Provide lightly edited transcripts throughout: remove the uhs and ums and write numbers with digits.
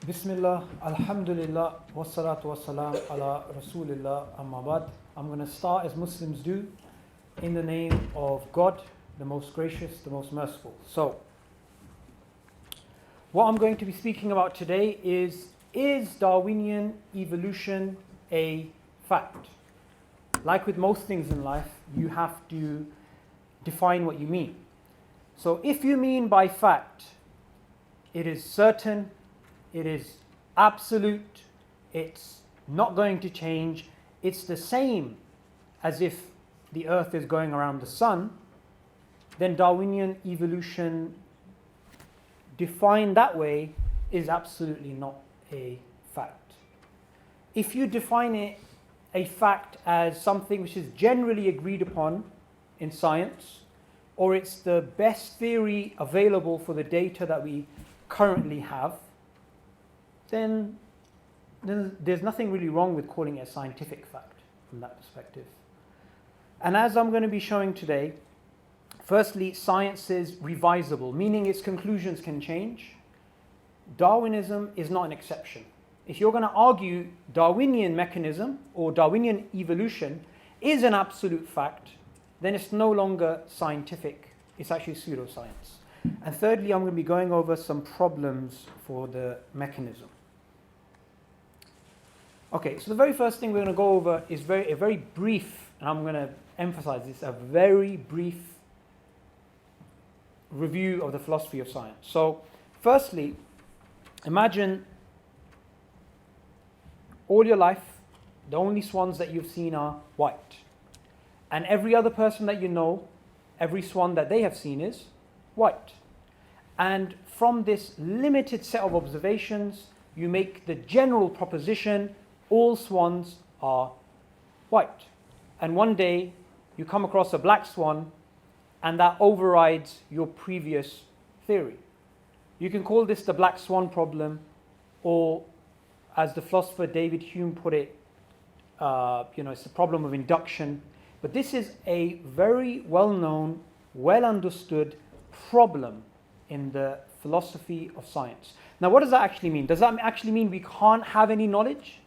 Bismillah, Alhamdulillah, wassalatu wassalam ala Rasulillah, amma ba'd. I'm going to start as Muslims do, in the name of God, the most gracious, the most merciful. So, what I'm going to be speaking about today is Darwinian evolution a fact? Like with most things in life, you have to define what you mean. So if you mean by fact, it is certain, it is absolute, it's not going to change, it's the same as if the earth is going around the sun, then Darwinian evolution defined that way is absolutely not a fact. If you define it a fact as something which is generally agreed upon in science, or it's the best theory available for the data that we currently have, then there's nothing really wrong with calling it a scientific fact from that perspective. And as I'm going to be showing today, firstly, science is revisable, meaning its conclusions can change. Darwinism is not an exception. If you're going to argue Darwinian mechanism or Darwinian evolution is an absolute fact, then it's no longer scientific, it's actually pseudoscience. And thirdly, I'm going to be going over some problems for the mechanism. Okay, so the very first thing we're going to go over is a very brief, and I'm going to emphasize this, a very brief review of the philosophy of science. So, firstly, imagine all your life, the only swans that you've seen are white. And every other person that you know, every swan that they have seen is white. And from this limited set of observations, you make the general proposition, all swans are white. And one day, you come across a black swan, and that overrides your previous theory. You can call this the black swan problem, or as the philosopher David Hume put it, it's the problem of induction. But this is a very well-known, well-understood problem in the philosophy of science. Now, what does that actually mean? Does that actually mean we can't have any knowledge?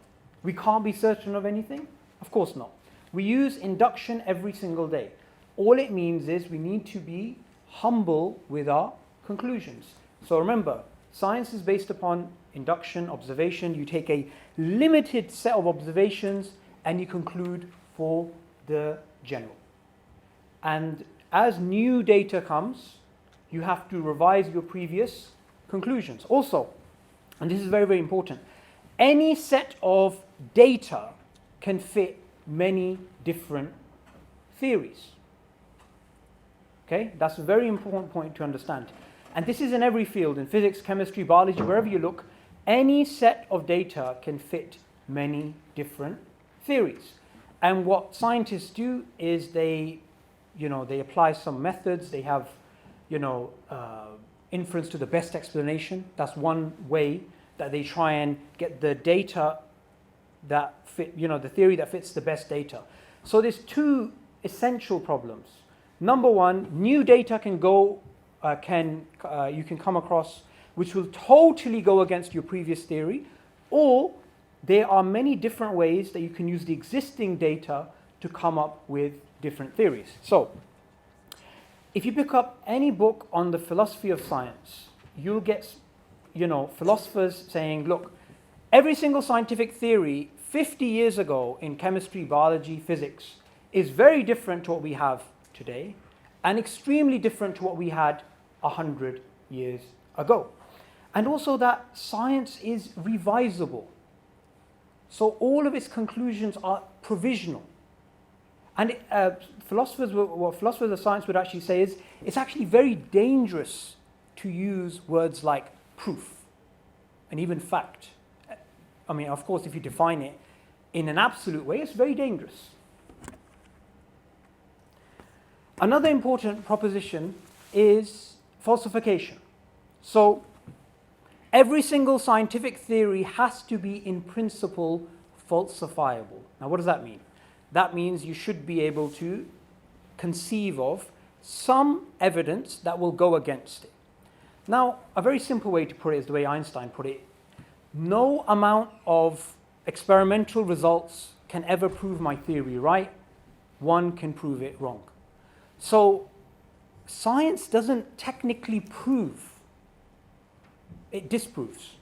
We can't be certain of anything? Of course not. We use induction every single day. All it means is we need to be humble with our conclusions. So remember, science is based upon induction, observation. You take a limited set of observations and you conclude for the general. And as new data comes, you have to revise your previous conclusions. Also, and this is very, very important, any set of data can fit many different theories. Okay, that's a very important point to understand. And this is in every field, in physics, chemistry, biology, wherever you look, any set of data can fit many different theories. And what scientists do is they apply some methods, they have, inference to the best explanation. That's one way that they try and get the data that fit, the theory that fits the best data. So there's two essential problems. Number one, new data you can come across which will totally go against your previous theory, or there are many different ways that you can use the existing data to come up with different theories. So, if you pick up any book on the philosophy of science, you'll get, philosophers saying, look, every single scientific theory 50 years ago in chemistry, biology, physics is very different to what we have today, and extremely different to what we had 100 years ago. And also that science is revisable. So all of its conclusions are provisional. And what philosophers of science would actually say is, it's actually very dangerous to use words like proof and even fact. I mean, of course, if you define it in an absolute way, it's very dangerous. Another important proposition is falsification. So every single scientific theory has to be, in principle, falsifiable. Now, what does that mean? That means you should be able to conceive of some evidence that will go against it. Now, a very simple way to put it is the way Einstein put it. no amount of experimental results can ever prove my theory right. One can prove it wrong. So science doesn't technically prove, it disproves.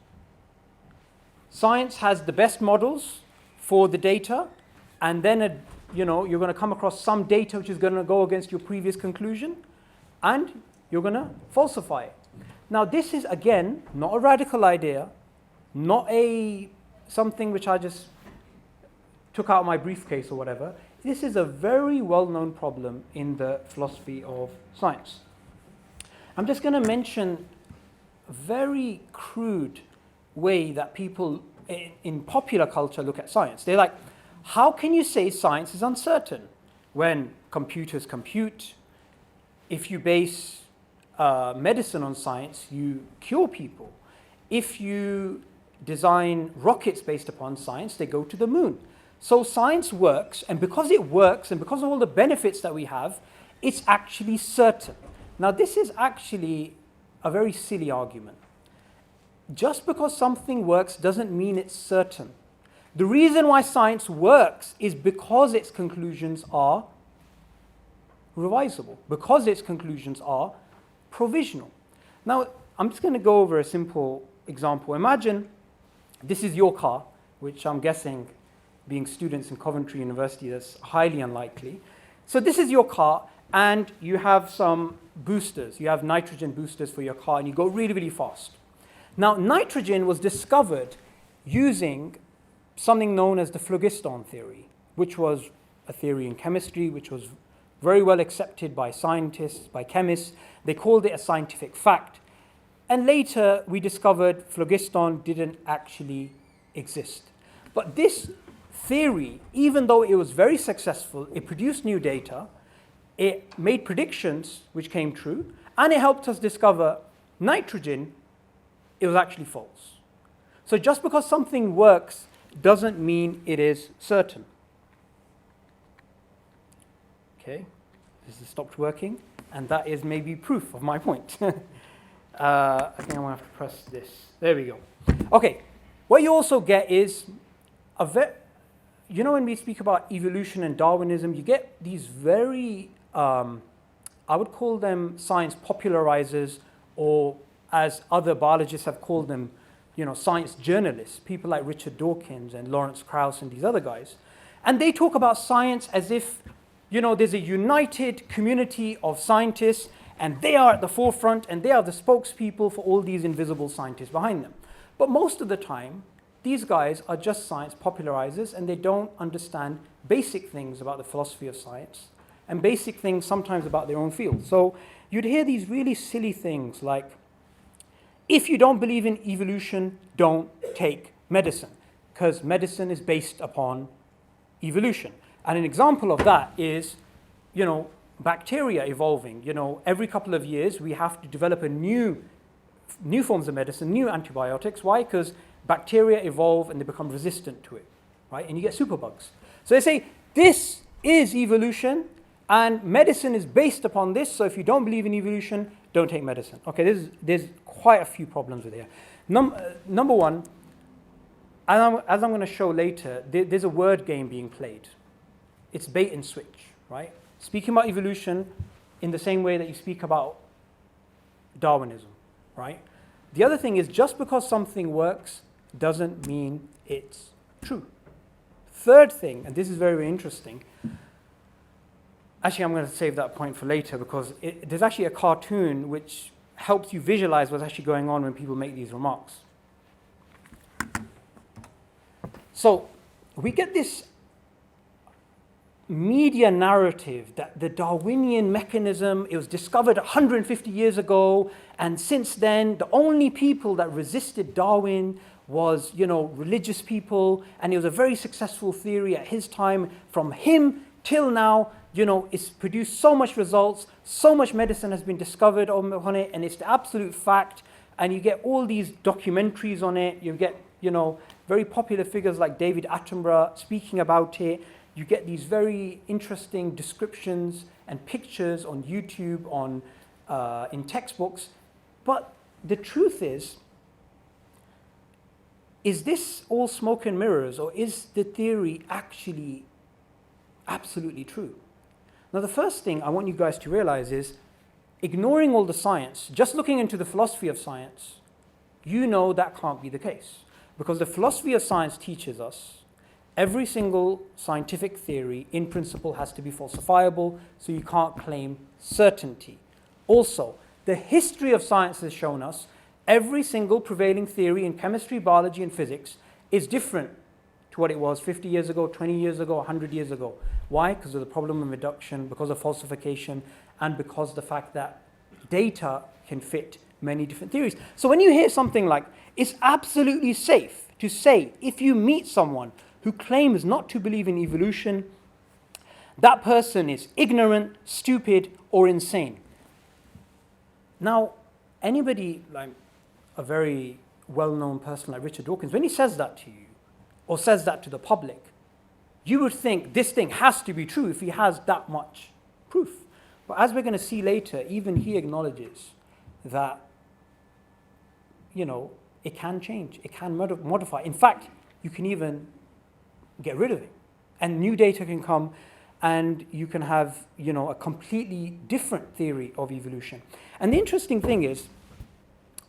Science has the best models for the data, and then you're going to come across some data which is going to go against your previous conclusion, and you're going to falsify it. Now this is, again, not a radical idea, not something which I just took out of my briefcase or whatever. This is a very well-known problem in the philosophy of science. I'm just going to mention a very crude way that people in popular culture look at science. They're like, how can you say science is uncertain when computers compute? If you base medicine on science, you cure people. If you design rockets based upon science, they go to the moon. So science works, and because it works, and because of all the benefits that we have, it's actually certain. Now this is actually a very silly argument. Just because something works doesn't mean it's certain. The reason why science works is because its conclusions are revisable, because its conclusions are provisional. Now, I'm just going to go over a simple example. Imagine this is your car, which I'm guessing, being students in Coventry University, that's highly unlikely. So this is your car, and you have some boosters. You have nitrogen boosters for your car, and you go really, really fast. Now, nitrogen was discovered using something known as the phlogiston theory, which was a theory in chemistry, which was very well accepted by scientists, by chemists. They called it a scientific fact. And later, we discovered phlogiston didn't actually exist. But this theory, even though it was very successful, it produced new data, it made predictions which came true, and it helped us discover nitrogen, it was actually false. So just because something works doesn't mean it is certain. Okay, this has stopped working, and that is maybe proof of my point. I think I'm going to have to press this. There we go. Okay, what you also get is, when we speak about evolution and Darwinism, you get these very, I would call them science popularizers, or as other biologists have called them, science journalists, people like Richard Dawkins and Lawrence Krauss and these other guys. And they talk about science as if, there's a united community of scientists, and they are at the forefront, and they are the spokespeople for all these invisible scientists behind them. But most of the time, these guys are just science popularizers, and they don't understand basic things about the philosophy of science, and basic things sometimes about their own field. So you'd hear these really silly things like, if you don't believe in evolution, don't take medicine, because medicine is based upon evolution. And an example of that is, bacteria evolving. Every couple of years we have to develop new forms of medicine, new antibiotics. Why? Because bacteria evolve and they become resistant to it, right? And you get superbugs. So they say this is evolution, and medicine is based upon this. So if you don't believe in evolution, don't take medicine. Okay, there's quite a few problems with here. Number one, as I'm going to show later, there's a word game being played. It's bait and switch, right? Speaking about evolution in the same way that you speak about Darwinism, right? The other thing is, just because something works doesn't mean it's true. Third thing, and this is very, very interesting. Actually, I'm going to save that point for later, because there's actually a cartoon which helps you visualize what's actually going on when people make these remarks. So we get this media narrative that the Darwinian mechanism, it was discovered 150 years ago, and since then the only people that resisted Darwin was, religious people, and it was a very successful theory at his time. From him till now, it's produced so much results, so much medicine has been discovered on it, and it's the absolute fact. And you get all these documentaries on it. You get, very popular figures like David Attenborough speaking about it. You get these very interesting descriptions and pictures on YouTube, in textbooks. But the truth is, is this all smoke and mirrors, or is the theory actually absolutely true? Now, the first thing I want you guys to realize is, ignoring all the science, just looking into the philosophy of science, you know that can't be the case. Because the philosophy of science teaches us every single scientific theory, in principle, has to be falsifiable, so you can't claim certainty. Also, the history of science has shown us every single prevailing theory in chemistry, biology, and physics is different to what it was 50 years ago, 20 years ago, 100 years ago. Why? Because of the problem of reduction, because of falsification, and because of the fact that data can fit many different theories. So when you hear something like, it's absolutely safe to say, if you meet someone who claims not to believe in evolution, that person is ignorant, stupid, or insane. Now, anybody like a very well-known person like Richard Dawkins, when he says that to you, or says that to the public, you would think this thing has to be true if he has that much proof. But as we're going to see later, even he acknowledges that, you know, it can change, it can modify. In fact, you can even get rid of it. And new data can come, and you can have, you know, a completely different theory of evolution. And the interesting thing is,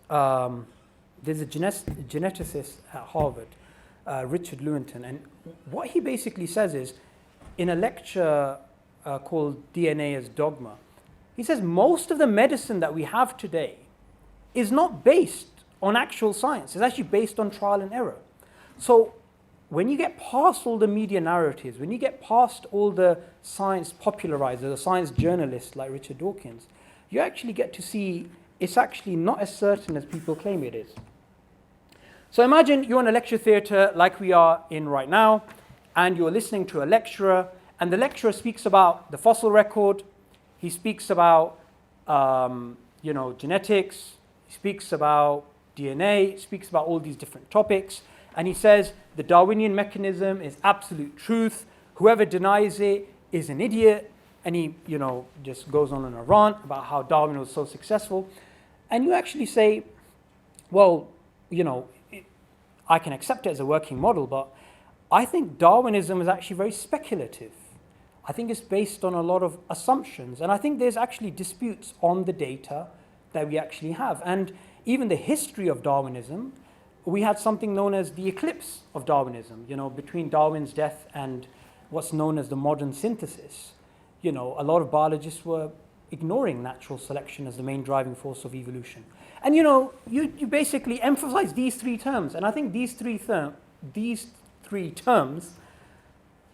there's a geneticist at Harvard, Richard Lewontin, and what he basically says is, in a lecture called DNA as Dogma, he says most of the medicine that we have today is not based on actual science. It's actually based on trial and error. So when you get past all the media narratives, when you get past all the science popularizers, the science journalists like Richard Dawkins, you actually get to see it's actually not as certain as people claim it is. So imagine you're in a lecture theatre like we are in right now, and you're listening to a lecturer, and the lecturer speaks about the fossil record, he speaks about genetics, he speaks about DNA, speaks about all these different topics, and he says the Darwinian mechanism is absolute truth, whoever denies it is an idiot, and he just goes on a rant about how Darwin was so successful. And you actually say, well, I can accept it as a working model, but I think Darwinism is actually very speculative. I think it's based on a lot of assumptions, and I think there's actually disputes on the data that we actually have. And even the history of Darwinism, we had something known as the eclipse of Darwinism, between Darwin's death and what's known as the modern synthesis. A lot of biologists were ignoring natural selection as the main driving force of evolution. And you basically emphasize these three terms, and I think these three terms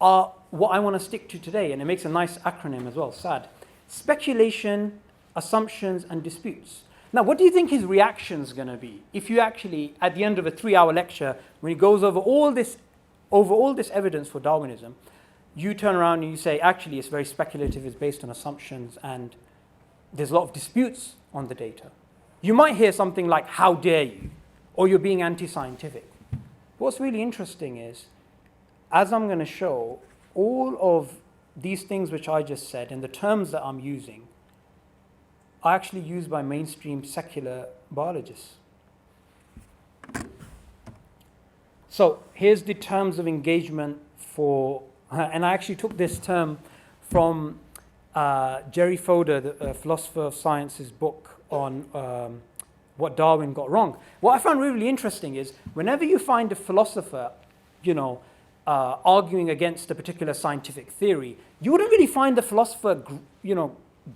are what I want to stick to today, and it makes a nice acronym as well, SAD. Speculation, assumptions, and disputes. Now, what do you think his reaction is going to be if you actually, at the end of a 3-hour lecture, when he goes over all this evidence for Darwinism, you turn around and you say, actually, it's very speculative, it's based on assumptions, and there's a lot of disputes on the data. You might hear something like, how dare you, or you're being anti-scientific. What's really interesting is, as I'm going to show, all of these things which I just said and the terms that I'm using are actually used by mainstream secular biologists. So here's the terms of engagement for, and I actually took this term from Jerry Fodor, the philosopher of science's book on what Darwin got wrong. What I found really interesting is whenever you find a philosopher, arguing against a particular scientific theory, you wouldn't really find the philosopher,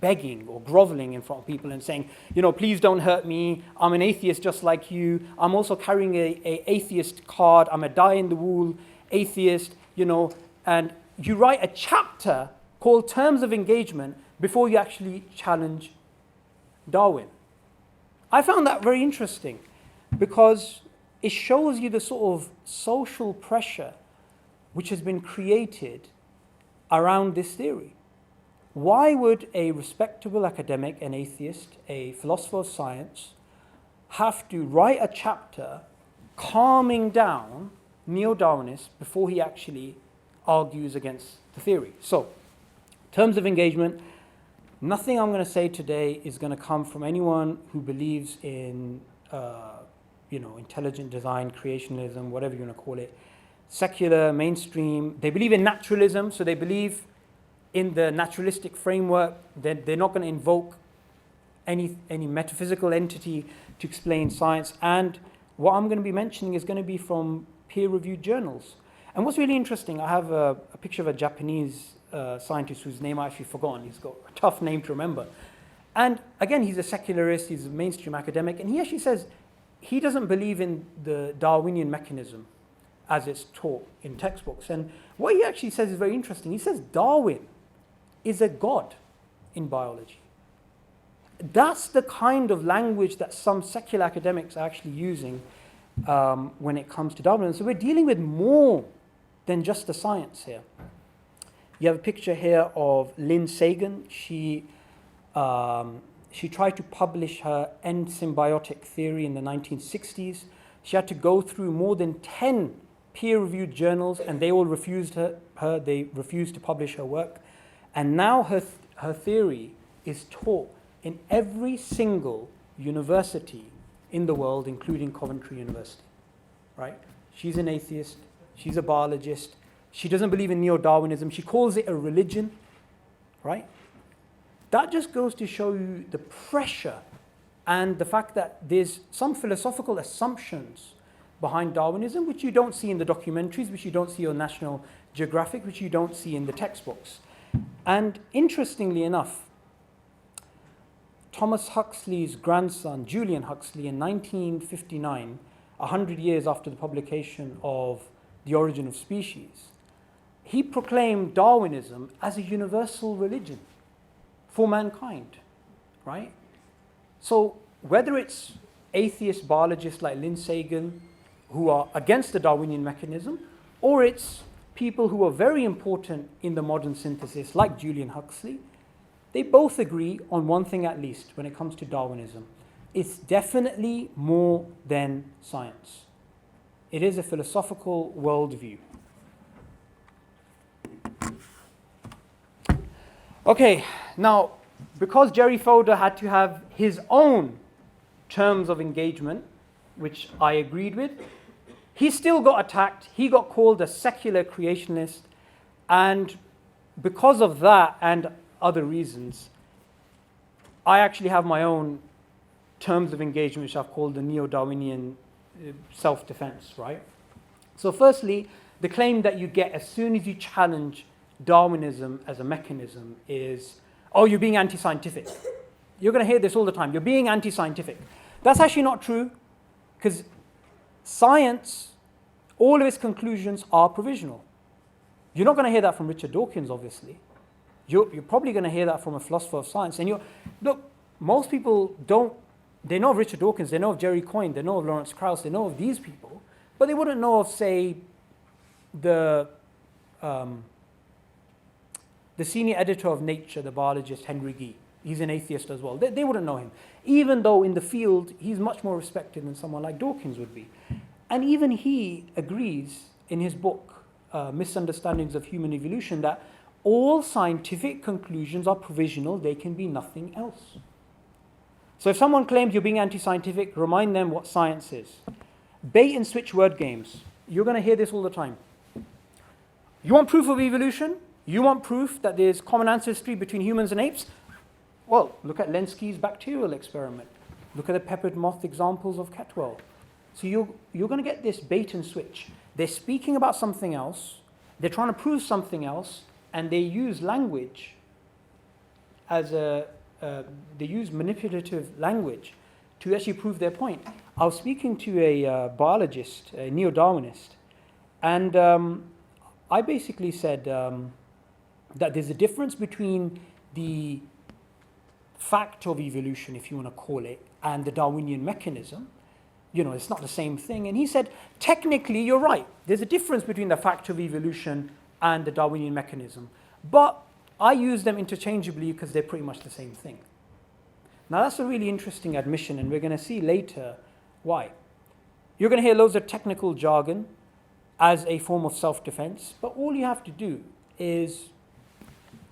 begging or groveling in front of people and saying, please don't hurt me. I'm an atheist just like you. I'm also carrying a atheist card. I'm a die-in-the-wool atheist, and you write a chapter called Terms of Engagement before you actually challenge Darwin. I found that very interesting because it shows you the sort of social pressure which has been created around this theory. Why would a respectable academic, an atheist, a philosopher of science, have to write a chapter calming down Neo-Darwinists before he actually argues against the theory? So, terms of engagement, nothing I'm going to say today is going to come from anyone who believes in, intelligent design, creationism, whatever you want to call it, secular, mainstream. They believe in naturalism, so they believe in the naturalistic framework. They're not going to invoke any metaphysical entity to explain science. And what I'm going to be mentioning is going to be from peer-reviewed journals. And what's really interesting, I have a picture of a Japanese scientist whose name I actually forgotten. He's got a tough name to remember. And again, he's a secularist, he's a mainstream academic, and he actually says he doesn't believe in the Darwinian mechanism as it's taught in textbooks. And what he actually says is very interesting. He says Darwin is a god in biology. That's the kind of language that some secular academics are actually using when it comes to Darwinism. So we're dealing with more than just the science here. You have a picture here of Lynn Sagan. She tried to publish her end symbiotic theory in the 1960s. She had to go through more than 10 peer-reviewed journals, and they all refused her. They refused to publish her work. And now her theory is taught in every single university in the world, including Coventry University, right? She's an atheist. She's a biologist. She doesn't believe in Neo-Darwinism. She calls it a religion, right? That just goes to show you the pressure and the fact that there's some philosophical assumptions behind Darwinism, which you don't see in the documentaries, which you don't see on National Geographic, which you don't see in the textbooks. And interestingly enough, Thomas Huxley's grandson, Julian Huxley, in 1959, 100 years after the publication of The Origin of Species, he proclaimed Darwinism as a universal religion for mankind, right? So whether it's atheist biologists like Lynn Sagan, who are against the Darwinian mechanism, or it's people who are very important in the modern synthesis, like Julian Huxley, they both agree on one thing at least when it comes to Darwinism. It's definitely more than science. It is a philosophical worldview. Okay, now, because Jerry Fodor had to have his own terms of engagement, which I agreed with, he still got attacked. He got called a secular creationist. And because of that and other reasons, I actually have my own terms of engagement, which I've called the Neo-Darwinian self-defense, right? So firstly, the claim that you get as soon as you challenge Darwinism as a mechanism is, oh, you're being anti-scientific. You're going to hear this all the time. You're being anti-scientific. That's actually not true, because science, all of its conclusions are provisional. You're not going to hear that from Richard Dawkins, obviously. You're probably going to hear that from a philosopher of science. And look, most people don't, they know of Richard Dawkins, they know of Jerry Coyne, they know of Lawrence Krauss, they know of these people, but they wouldn't know of, say, the senior editor of Nature, the biologist Henry Gee. He's an atheist as well. They wouldn't know him, even though in the field he's much more respected than someone like Dawkins would be. And even he agrees in his book, Misunderstandings of Human Evolution, that all scientific conclusions are provisional, they can be nothing else. So if someone claims you're being anti-scientific, remind them what science is. Bait and switch word games. You're going to hear this all the time. You want proof of evolution? You want proof that there's common ancestry between humans and apes? Well, look at Lenski's bacterial experiment. Look at the peppered moth examples of Ketwell. So you're going to get this bait and switch. They're speaking about something else, they're trying to prove something else, and they use language as they use manipulative language to actually prove their point. I was speaking to a biologist, a Neo-Darwinist, and I basically said that there's a difference between the fact of evolution, if you want to call it, and the Darwinian mechanism. It's not the same thing. And he said, technically, you're right. There's a difference between the fact of evolution and the Darwinian mechanism. But I use them interchangeably because they're pretty much the same thing. Now, that's a really interesting admission, and we're going to see later why. You're going to hear loads of technical jargon as a form of self-defense, but all you have to do is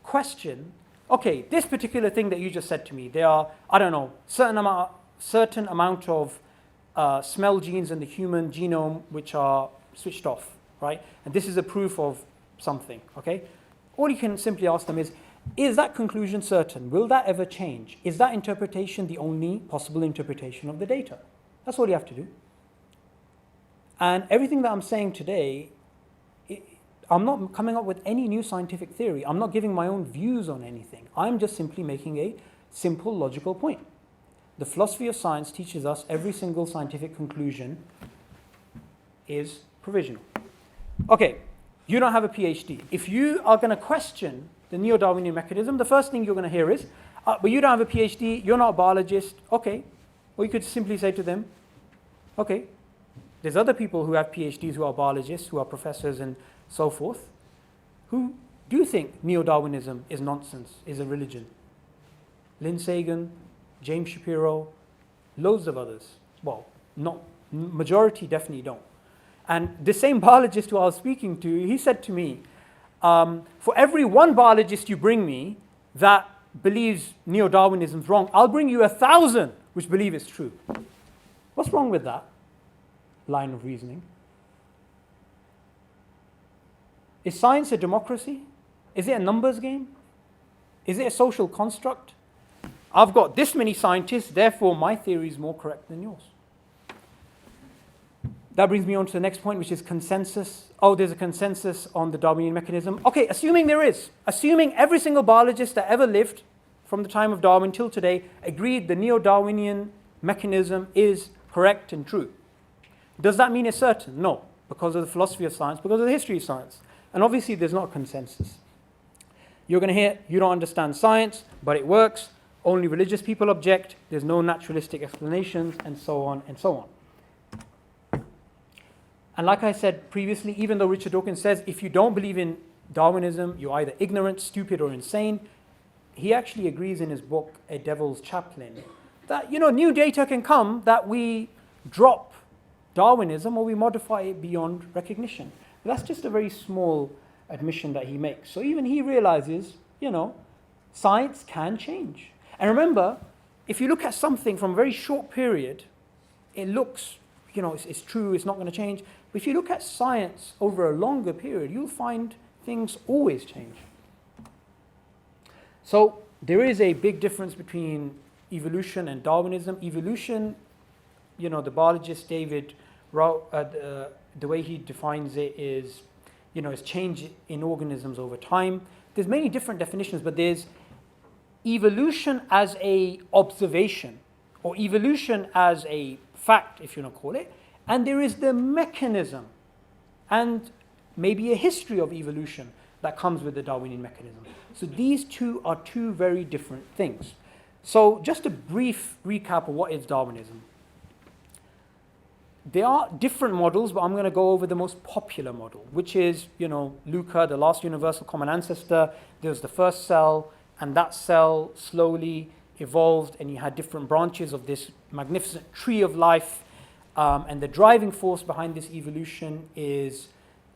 question, okay, this particular thing that you just said to me, there are, I don't know, certain amount of smell genes in the human genome which are switched off, right? And this is a proof of something, okay? All you can simply ask them is that conclusion certain? Will that ever change? Is that interpretation the only possible interpretation of the data? That's all you have to do. And everything that I'm saying today, I'm not coming up with any new scientific theory. I'm not giving my own views on anything. I'm just simply making a simple logical point. The philosophy of science teaches us every single scientific conclusion is provisional. Okay, you don't have a PhD. If you are going to question the Neo-Darwinian mechanism, the first thing you're going to hear is, but you don't have a PhD, you're not a biologist. Okay, or you could simply say to them, okay, there's other people who have PhDs who are biologists, who are professors and so forth, who do think Neo-Darwinism is nonsense, is a religion. Lynn Sagan, James Shapiro, loads of others. Well, not majority definitely don't. And the same biologist who I was speaking to, he said to me, for every one biologist you bring me that believes Neo-Darwinism is wrong, I'll bring you 1,000 which believe it's true. What's wrong with that line of reasoning? Is science a democracy? Is it a numbers game? Is it a social construct? I've got this many scientists, therefore my theory is more correct than yours. That brings me on to the next point, which is consensus. Oh, there's a consensus on the Darwinian mechanism. Okay, assuming there is. Assuming every single biologist that ever lived from the time of Darwin till today agreed the Neo-Darwinian mechanism is correct and true. Does that mean it's certain? No, because of the philosophy of science, because of the history of science. And obviously there's not consensus. You're going to hear, you don't understand science, but it works. Only religious people object. There's no naturalistic explanations, and so on and so on. And like I said previously, even though Richard Dawkins says if you don't believe in Darwinism, you're either ignorant, stupid, or insane, he actually agrees in his book, A Devil's Chaplain, that new data can come that we drop Darwinism or we modify it beyond recognition. But that's just a very small admission that he makes. So even he realizes, science can change. And remember, if you look at something from a very short period, it looks, it's true, it's not going to change. But if you look at science over a longer period, you'll find things always change. So there is a big difference between evolution and Darwinism. Evolution, the biologist David Rao, the way he defines it is, it's change in organisms over time. There's many different definitions, but there's evolution as a observation, or evolution as a fact, if you want to call it, and there is the mechanism and maybe a history of evolution that comes with the Darwinian mechanism. So these two are two very different things. So just a brief recap of what is Darwinism. There are different models, but I'm going to go over the most popular model, which is, Luca, the last universal common ancestor. There was the first cell, and that cell slowly evolved, and you had different branches of this magnificent tree of life. And the driving force behind this evolution is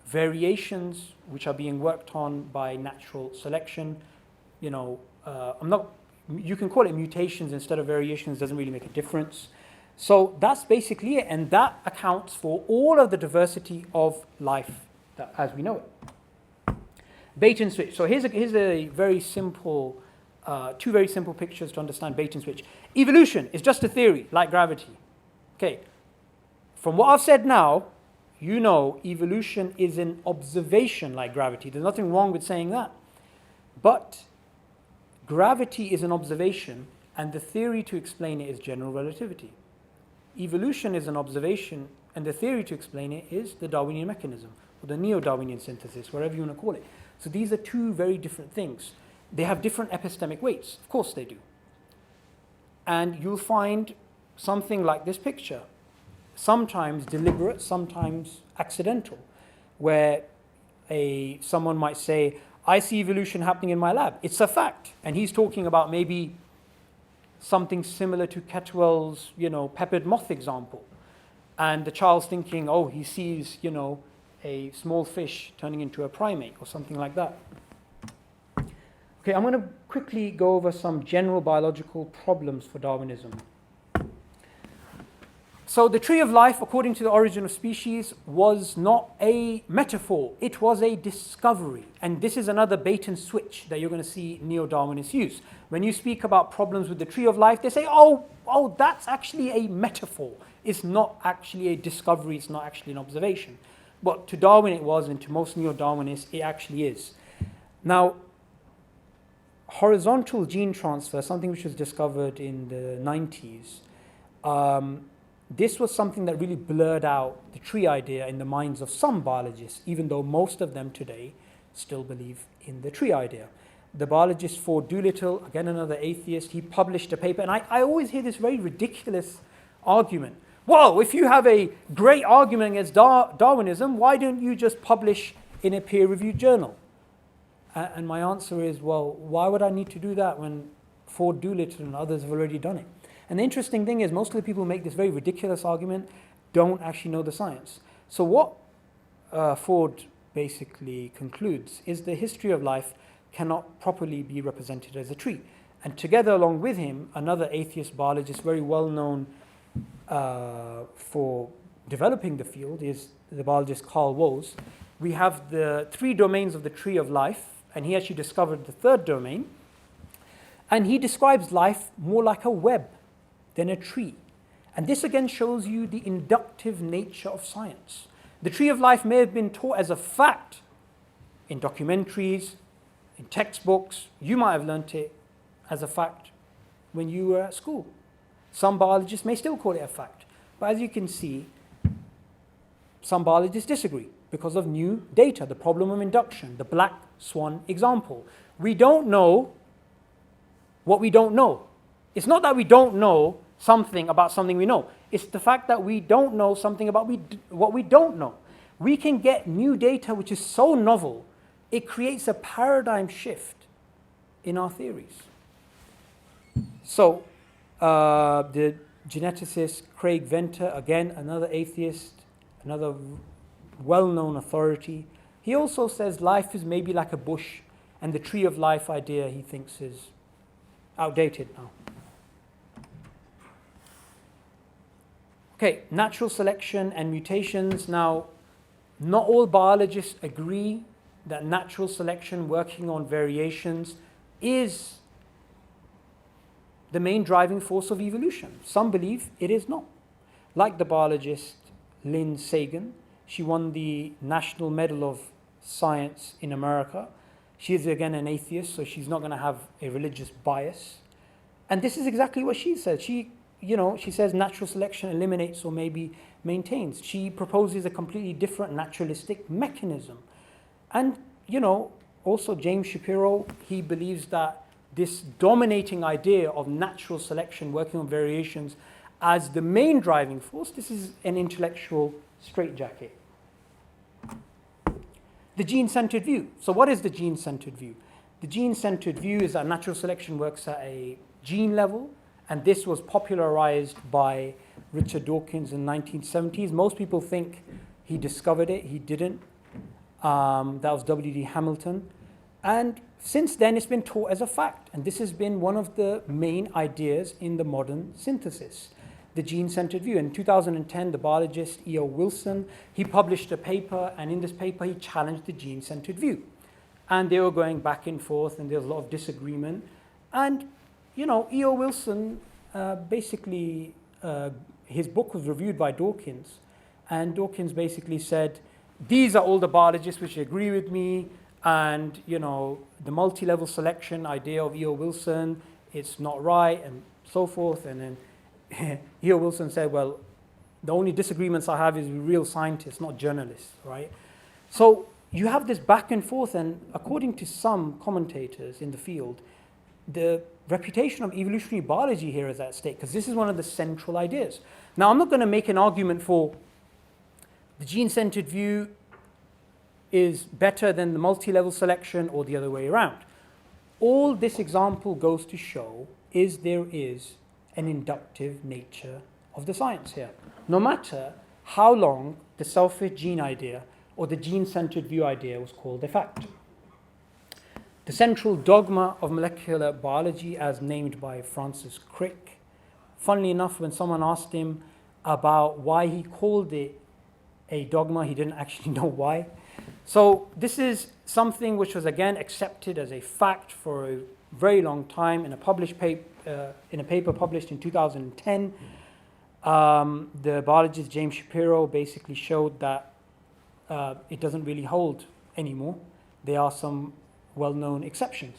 variations which are being worked on by natural selection. You can call it mutations instead of variations, doesn't really make a difference. So that's basically it, and that accounts for all of the diversity of life as we know it. Bait and switch. So here's a very simple, two very simple pictures to understand bait and switch. Evolution is just a theory, like gravity. Okay, from what I've said now, evolution is an observation like gravity. There's nothing wrong with saying that. But gravity is an observation, and the theory to explain it is general relativity. Evolution is an observation, and the theory to explain it is the Darwinian mechanism, or the Neo-Darwinian synthesis, whatever you want to call it. So these are two very different things. They have different epistemic weights. Of course they do. And you'll find something like this picture, sometimes deliberate, sometimes accidental, where someone might say, I see evolution happening in my lab. It's a fact. And he's talking about maybe something similar to Ketwell's, peppered moth example. And the child's thinking, oh, he sees, a small fish turning into a primate or something like that. Okay, I'm going to quickly go over some general biological problems for Darwinism. So the tree of life, according to the Origin of Species, was not a metaphor. It was a discovery. And this is another bait and switch that you're going to see Neo-Darwinists use. When you speak about problems with the tree of life, they say, oh, that's actually a metaphor. It's not actually a discovery. It's not actually an observation. But to Darwin it was, and to most Neo-Darwinists it actually is. Now, horizontal gene transfer, something which was discovered in the 90s, this was something that really blurred out the tree idea in the minds of some biologists, even though most of them today still believe in the tree idea. The biologist Ford Doolittle, again another atheist, he published a paper, and I always hear this very ridiculous argument. Whoa, if you have a great argument against Darwinism, why don't you just publish in a peer-reviewed journal? And my answer is, well, why would I need to do that when Ford Doolittle and others have already done it? And the interesting thing is, most of the people who make this very ridiculous argument don't actually know the science. So what Ford basically concludes is the history of life cannot properly be represented as a tree. And together along with him, another atheist biologist, very well known for developing the field, is the biologist Carl Woese. We have the 3 domains of the tree of life, and he actually discovered the 3rd domain. And he describes life more like a web than a tree. And this again shows you the inductive nature of science. The tree of life may have been taught as a fact in documentaries, in textbooks. You might have learnt it as a fact when you were at school. Some biologists may still call it a fact. But as you can see, some biologists disagree because of new data, the problem of induction, the black swan example. We don't know what we don't know. It's not that we don't know something about something we know. It's the fact that we don't know something about what we don't know. We can get new data which is so novel, it creates a paradigm shift in our theories. So, the geneticist Craig Venter, again, another atheist, another well-known authority, he also says life is maybe like a bush, and the tree of life idea he thinks is outdated now. Okay, natural selection and mutations. Now, not all biologists agree that natural selection working on variations is the main driving force of evolution. Some believe it is not. Like the biologist Lynn Sagan, she won the National Medal of Science in America. She is again an atheist, so she's not going to have a religious bias. And this is exactly what she said. She says natural selection eliminates or maybe maintains. She proposes a completely different naturalistic mechanism. And, also James Shapiro, he believes that this dominating idea of natural selection working on variations as the main driving force, this is an intellectual straitjacket. The gene-centered view. So what is the gene-centered view? The gene-centered view is that natural selection works at a gene level, and this was popularized by Richard Dawkins in the 1970s. Most people think he discovered it. He didn't. That was W.D. Hamilton. And since then, it's been taught as a fact. And this has been one of the main ideas in the modern synthesis, the gene-centered view. In 2010, the biologist E.O. Wilson, he published a paper, and in this paper, he challenged the gene-centered view. And they were going back and forth, and there was a lot of disagreement. And E.O. Wilson, his book was reviewed by Dawkins, and Dawkins basically said, these are all the biologists which agree with me, and, the multi-level selection idea of E.O. Wilson, it's not right, and so forth. And then E.O. Wilson said, well, the only disagreements I have is with real scientists, not journalists, right? So you have this back and forth, and according to some commentators in the field, the reputation of evolutionary biology here is at stake, because this is one of the central ideas. Now, I'm not going to make an argument for the gene-centered view is better than the multi-level selection or the other way around. All this example goes to show is there is an inductive nature of the science here. No matter how long the selfish gene idea or the gene-centered view idea was called a fact. The central dogma of molecular biology, as named by Francis Crick. Funnily enough, when someone asked him, about why he called it a dogma. He didn't actually know why. So this is something which was again accepted as a fact for a very long time in a paper published in 2010. The biologist James Shapiro basically showed that it doesn't really hold anymore. There are some well-known exceptions.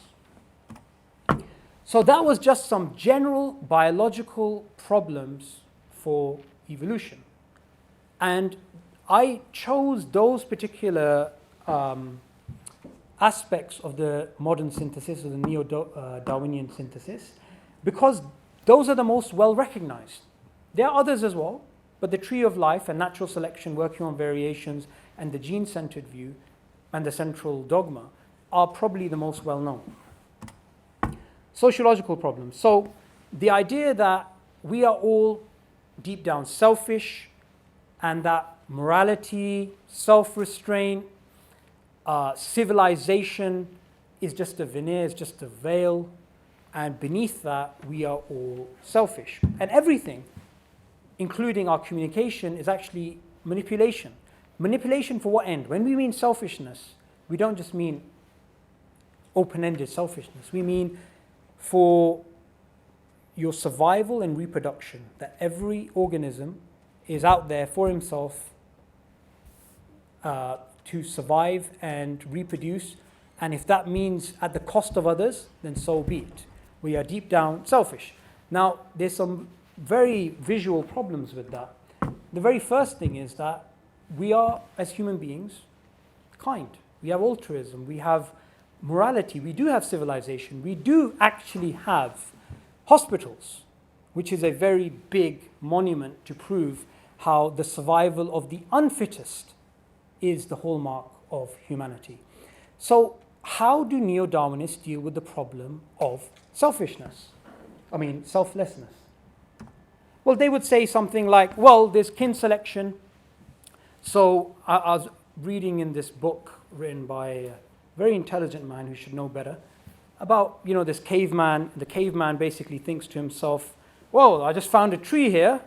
So that was just some general biological problems for evolution. And I chose those particular aspects of the modern synthesis, or the Neo-Darwinian synthesis, because those are the most well-recognized. There are others as well, but the tree of life and natural selection working on variations and the gene-centered view and the central dogma are probably the most well-known. Sociological problems. So the idea that we are all deep down selfish and that morality, self-restraint, civilization is just a veneer, is just a veil, and beneath that we are all selfish. And everything, including our communication, is actually manipulation. Manipulation for what end? When we mean selfishness, we don't just mean open-ended selfishness. We mean for your survival and reproduction, that every organism is out there for himself to survive and reproduce. And if that means at the cost of others, then so be it. We are deep down selfish. Now, there's some very visual problems with that. The very first thing is that we are, as human beings, kind. We have altruism. We have morality. We do have civilization. We do actually have hospitals, which is a very big monument to prove how the survival of the unfittest is the hallmark of humanity. So how do neo-Darwinists deal with the problem of selfishness? I mean, selflessness. Well, they would say something like, well, there's kin selection. So I was reading in this book written by a very intelligent man who should know better about, this caveman. The caveman basically thinks to himself, well, I just found a tree here.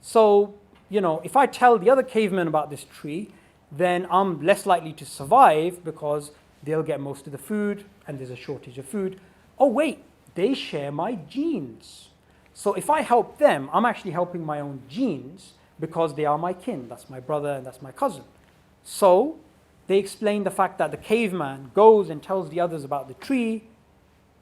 So, if I tell the other cavemen about this tree, then I'm less likely to survive because they'll get most of the food and there's a shortage of food. Oh, wait, they share my genes. So if I help them, I'm actually helping my own genes because they are my kin. That's my brother and that's my cousin. So they explain the fact that the caveman goes and tells the others about the tree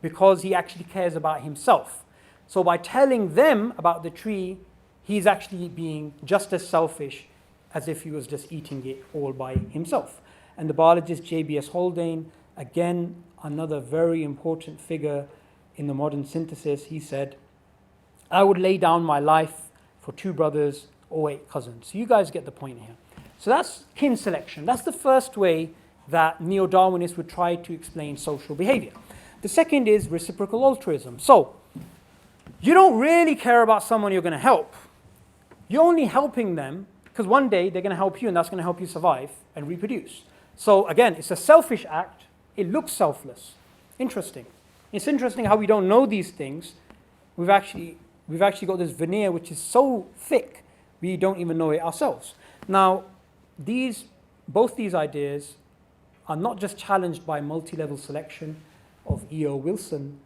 because he actually cares about himself. So by telling them about the tree, he's actually being just as selfish as if he was just eating it all by himself. And the biologist J.B.S. Haldane, again, another very important figure in the modern synthesis, he said, I would lay down my life for 2 brothers or 8 cousins. So you guys get the point here. So that's kin selection. That's the first way that neo-Darwinists would try to explain social behavior. The second is reciprocal altruism. So you don't really care about someone you're going to help. You're only helping them because one day they're going to help you and that's going to help you survive and reproduce. So again, it's a selfish act. It looks selfless. Interesting. It's interesting how we don't know these things. We've actually got this veneer which is so thick we don't even know it ourselves. Now, both these ideas are not just challenged by multi-level selection of E.O. Wilson.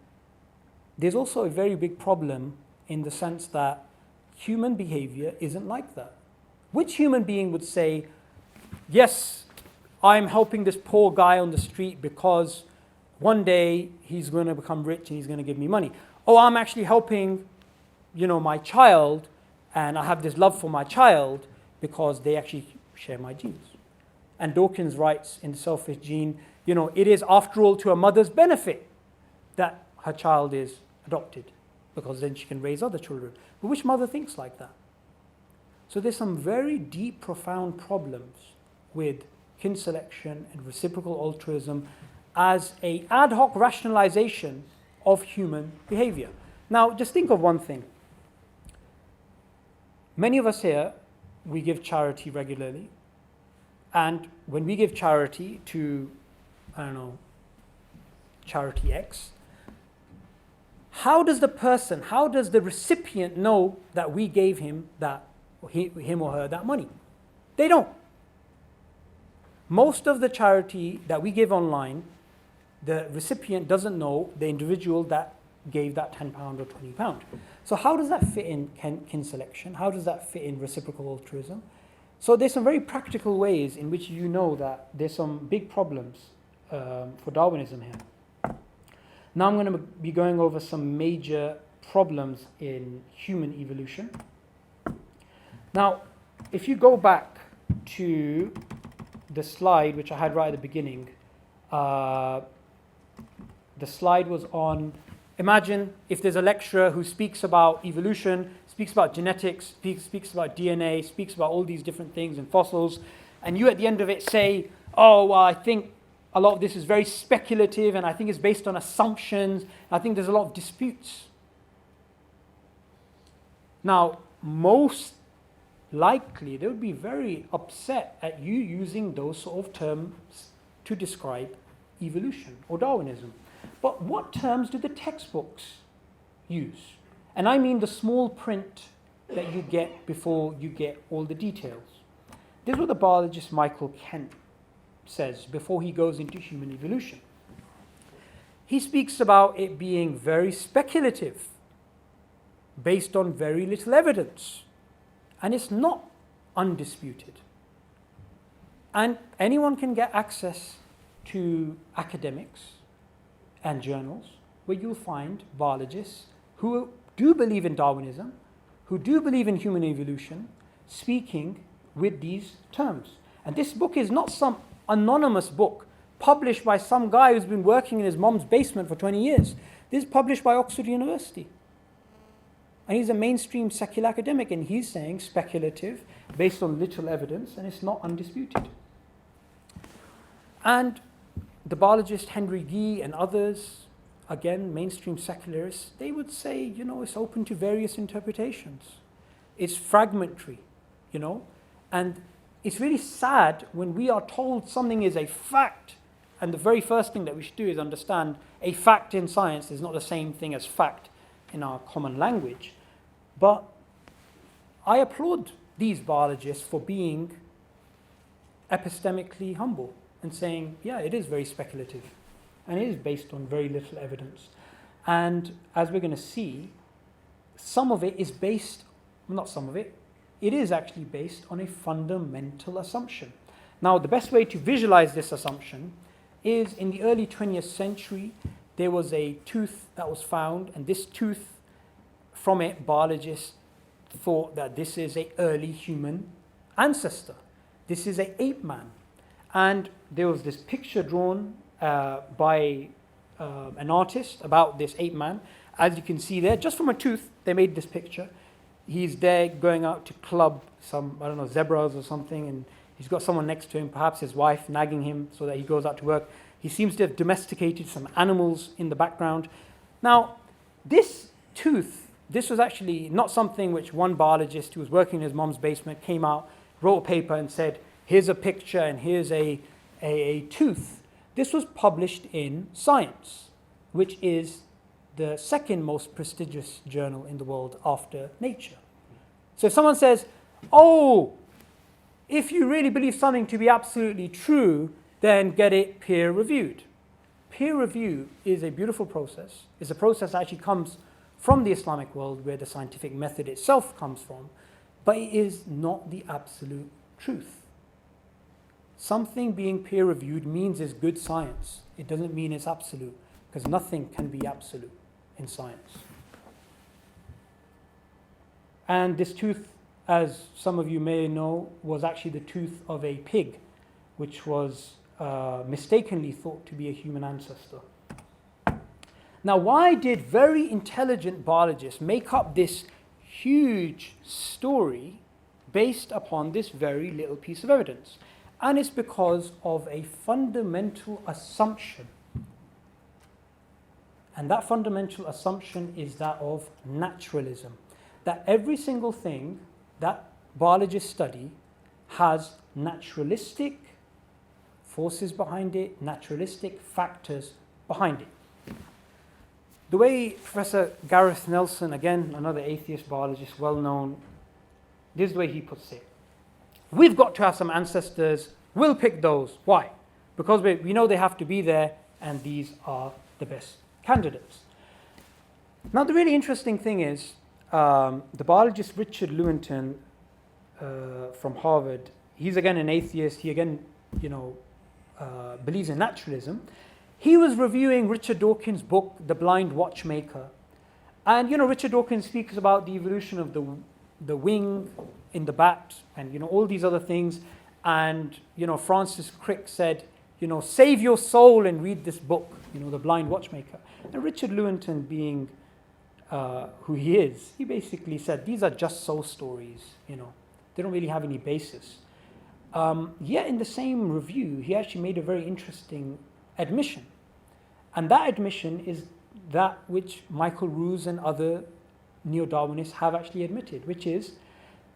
There's also a very big problem in the sense that human behavior isn't like that. Which human being would say, yes, I'm helping this poor guy on the street because one day he's going to become rich and he's going to give me money. Oh, I'm actually helping, my child, and I have this love for my child because they actually share my genes. And Dawkins writes in The Selfish Gene, it is after all to a mother's benefit that her child is adopted because then she can raise other children. But which mother thinks like that? So there's some very deep, profound problems with kin selection and reciprocal altruism as an ad hoc rationalization of human behavior. Now, just think of one thing. Many of us here, we give charity regularly. And when we give charity to, Charity X, how does the recipient know that we gave him him or her that money? They don't. Most of the charity that we give online, the recipient doesn't know the individual that gave that £10 or £20. So how does that fit in kin selection? How does that fit in reciprocal altruism? So there's some very practical ways in which you know that there's some big problems for Darwinism here. Now I'm going to be going over some major problems in human evolution. Now, if you go back to the slide which I had right at the beginning, the slide was on, imagine if there's a lecturer who speaks about evolution, speaks about genetics, speaks about DNA, speaks about all these different things and fossils, and you at the end of it say, oh, well, I think a lot of this is very speculative and I think it's based on assumptions. I think there's a lot of disputes. Now, most likely they would be very upset at you using those sort of terms to describe evolution or Darwinism. But what terms do the textbooks use? And I mean the small print that you get before you get all the details. This is what the biologist Michael Kent says before he goes into human evolution. He speaks about it being very speculative, based on very little evidence, and it's not undisputed. And anyone can get access to academics and journals where you'll find biologists who do believe in Darwinism, who do believe in human evolution, speaking with these terms. And this book is not some anonymous book published by some guy who's been working in his mom's basement for 20 years. This is published by Oxford University. And he's a mainstream secular academic, and he's saying speculative, based on little evidence, and it's not undisputed. And the biologist Henry Gee and others, again, mainstream secularists, they would say, it's open to various interpretations. It's fragmentary, and it's really sad when we are told something is a fact, and the very first thing that we should do is understand a fact in science is not the same thing as fact in our common language. But I applaud these biologists for being epistemically humble and saying, yeah, it is very speculative and it is based on very little evidence. And as we're going to see, some of it is based, not some of it, it is actually based on a fundamental assumption. Now, the best way to visualize this assumption is in the early 20th century, there was a tooth that was found, and this tooth, from it, biologists thought that this is an early human ancestor. This is an ape man. And there was this picture drawn by an artist about this ape man. As you can see there, just from a tooth, they made this picture. He's there going out to club some, zebras or something, and he's got someone next to him, perhaps his wife, nagging him so that he goes out to work. He seems to have domesticated some animals in the background. Now, this tooth, this was actually not something which one biologist who was working in his mom's basement came out, wrote a paper and said, here's a picture and here's a tooth. This was published in Science, which is the second most prestigious journal in the world after Nature. So if someone says, oh, if you really believe something to be absolutely true, then get it peer reviewed. Peer review is a beautiful process. It's a process that actually comes from the Islamic world, where the scientific method itself comes from, but it is not the absolute truth. Something being peer reviewed means it's good science. It doesn't mean it's absolute, because nothing can be absolute in science. And this tooth, as some of you may know, was actually the tooth of a pig, which was mistakenly thought to be a human ancestor. Now, why did very intelligent biologists make up this huge story based upon this very little piece of evidence? And it's because of a fundamental assumption. And that fundamental assumption is that of naturalism. That every single thing that biologists study has naturalistic forces behind it, naturalistic factors behind it. the way Professor Gareth Nelson, again, another atheist biologist, well known, this is the way he puts it. We've got to have some ancestors. We'll pick those. Why? Because we know they have to be there, and these are the best candidates. Now, the really interesting thing is, the biologist Richard Lewontin from Harvard, he's again an atheist. He again, believes in naturalism. He was reviewing Richard Dawkins' book, The Blind Watchmaker. And, Richard Dawkins speaks about the evolution of the wing in the bat and, all these other things. And, Francis Crick said, save your soul and read this book, The Blind Watchmaker. And Richard Lewontin, being who he is, he basically said, these are just soul stories, they don't really have any basis. Yet in the same review, he actually made a very interesting admission. And that admission is that which Michael Ruse and other Neo-Darwinists have actually admitted, which is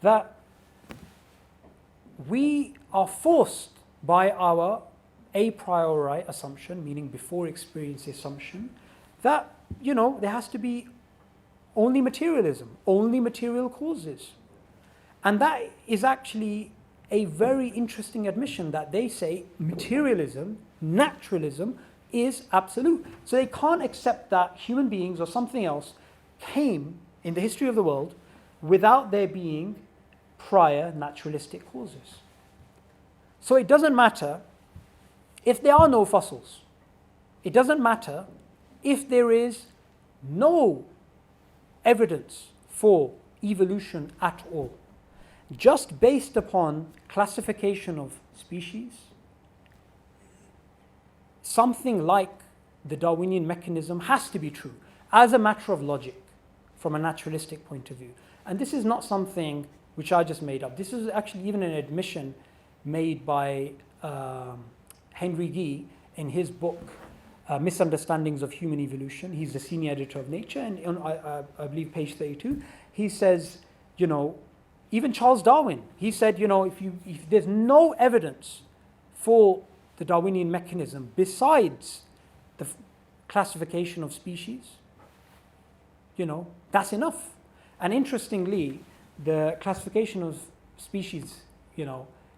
that we are forced by our a priori assumption, meaning before experience assumption, that, there has to be only materialism, only material causes. And that is actually a very interesting admission, that they say materialism, naturalism, is absolute. So they can't accept that human beings or something else came in the history of the world without there being prior naturalistic causes. So it doesn't matter if there are no fossils. It doesn't matter if there is no evidence for evolution at all. Just based upon classification of species, something like the Darwinian mechanism has to be true as a matter of logic from a naturalistic point of view. And this is not something which I just made up. This is actually even an admission made by Henry Gee in his book, Misunderstandings of Human Evolution. He's the senior editor of Nature, and on, I believe, page 32, he says, even Charles Darwin, he said, if there's no evidence for the Darwinian mechanism besides the classification of species, that's enough. And interestingly, the classification of species,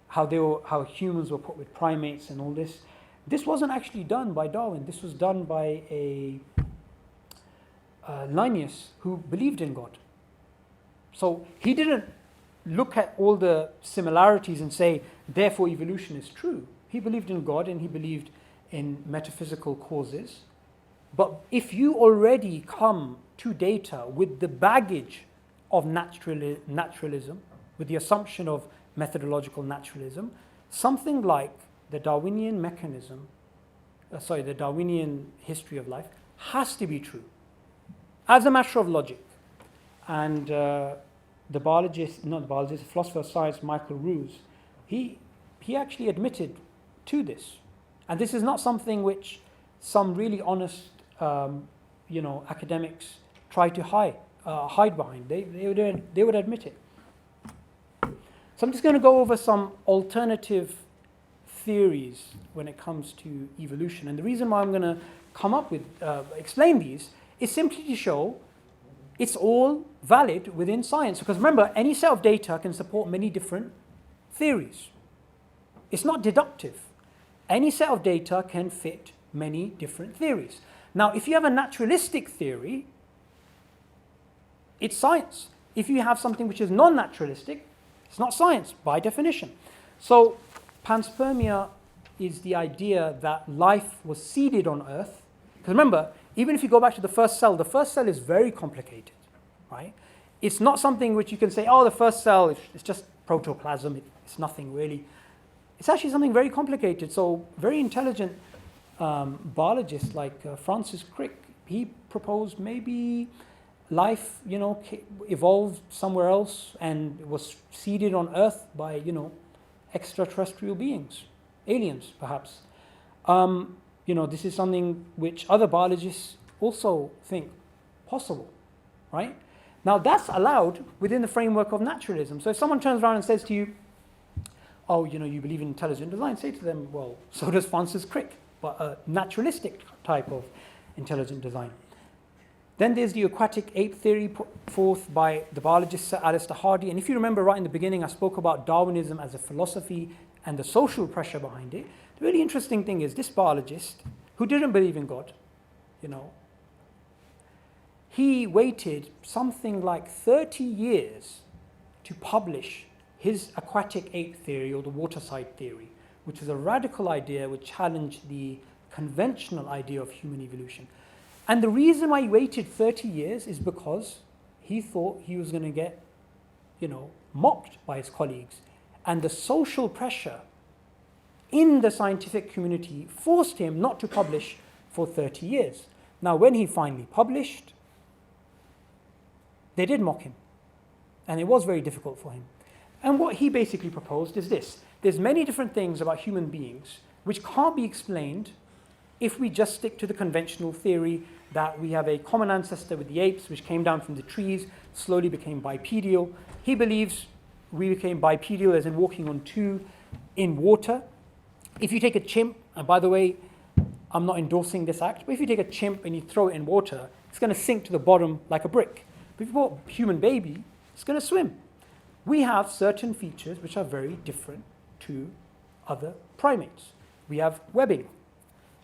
how humans were put with primates and all this, this wasn't actually done by Darwin. This was done by a Linnaeus who believed in God. So he didn't look at all the similarities and say, therefore evolution is true. He believed in God and he believed in metaphysical causes. But if you already come to data with the baggage of naturalism, with the assumption of methodological naturalism, something like the Darwinian mechanism, the Darwinian history of life has to be true as a matter of logic. And the philosopher of science, Michael Ruse, he actually admitted to this. And this is not something which some really honest, academics try to hide behind. They would admit it. So I'm just going to go over some alternative theories when it comes to evolution. And the reason why I'm going to come up with, explain these, is simply to show it's all valid within science. Because remember, any set of data can support many different theories. It's not deductive. Any set of data can fit many different theories. Now, if you have a naturalistic theory, it's science. If you have something which is non-naturalistic, it's not science by definition. So panspermia is the idea that life was seeded on Earth. Because remember, even if you go back to the first cell is very complicated, right? It's not something which you can say, the first cell is just protoplasm, it's nothing really. It's actually something very complicated. So very intelligent biologists like Francis Crick, he proposed maybe life, evolved somewhere else and was seeded on Earth by, extraterrestrial beings, aliens perhaps. This is something which other biologists also think possible, right? Now that's allowed within the framework of naturalism. So if someone turns around and says to you, you believe in intelligent design, say to them, well, so does Francis Crick, but a naturalistic type of intelligent design. Then there's the aquatic ape theory put forth by the biologist Sir Alistair Hardy. And if you remember right in the beginning, I spoke about Darwinism as a philosophy and the social pressure behind it. The really interesting thing is this biologist, who didn't believe in God, he waited something like 30 years to publish his aquatic ape theory, or the waterside theory, which was a radical idea which challenged the conventional idea of human evolution. And the reason why he waited 30 years is because he thought he was going to get, mocked by his colleagues. And the social pressure in the scientific community forced him not to publish for 30 years. Now, when he finally published, they did mock him. And it was very difficult for him. And what he basically proposed is this. There's many different things about human beings which can't be explained if we just stick to the conventional theory that we have a common ancestor with the apes, which came down from the trees, slowly became bipedal. He believes we became bipedal as in walking on two in water. If you take a chimp, and by the way, I'm not endorsing this act, but if you take a chimp and you throw it in water, it's going to sink to the bottom like a brick. But if you put a human baby, it's going to swim. We have certain features which are very different to other primates. We have webbing.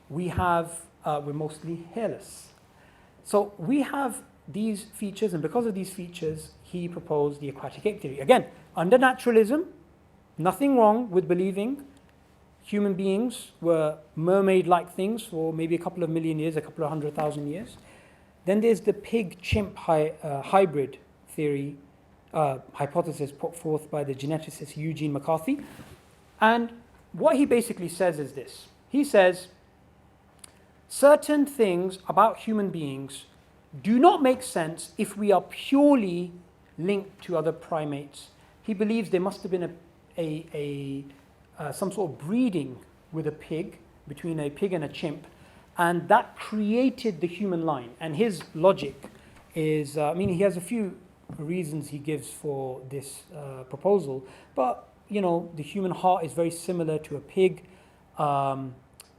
We're mostly hairless. So we have these features, and because of these features, he proposed the aquatic ape theory. Again, under naturalism, nothing wrong with believing human beings were mermaid-like things for maybe a couple of million years, a couple of 100,000 years. Then there's the pig-chimp hybrid theory, hypothesis put forth by the geneticist Eugene McCarthy. And what he basically says is this. He says, certain things about human beings do not make sense if we are purely linked to other primates. He believes there must have been some sort of breeding with a pig, between a pig and a chimp, and that created the human line. And his logic is, he has a few reasons he gives for this proposal, but, the human heart is very similar to a pig.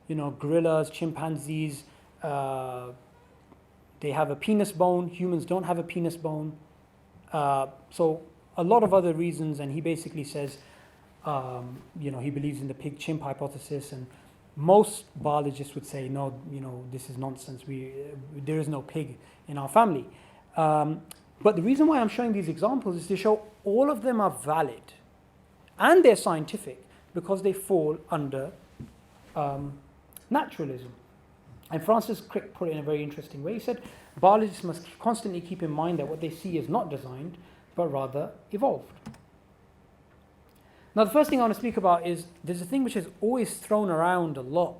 Gorillas, chimpanzees, they have a penis bone. Humans don't have a penis bone. So a lot of other reasons, and he basically says, he believes in the pig-chimp hypothesis, and most biologists would say, no, this is nonsense. There is no pig in our family. But the reason why I'm showing these examples is to show all of them are valid, and they're scientific, because they fall under naturalism. And Francis Crick put it in a very interesting way. He said, biologists must constantly keep in mind that what they see is not designed, but rather evolved. Now, the first thing I want to speak about is there's a thing which is always thrown around a lot,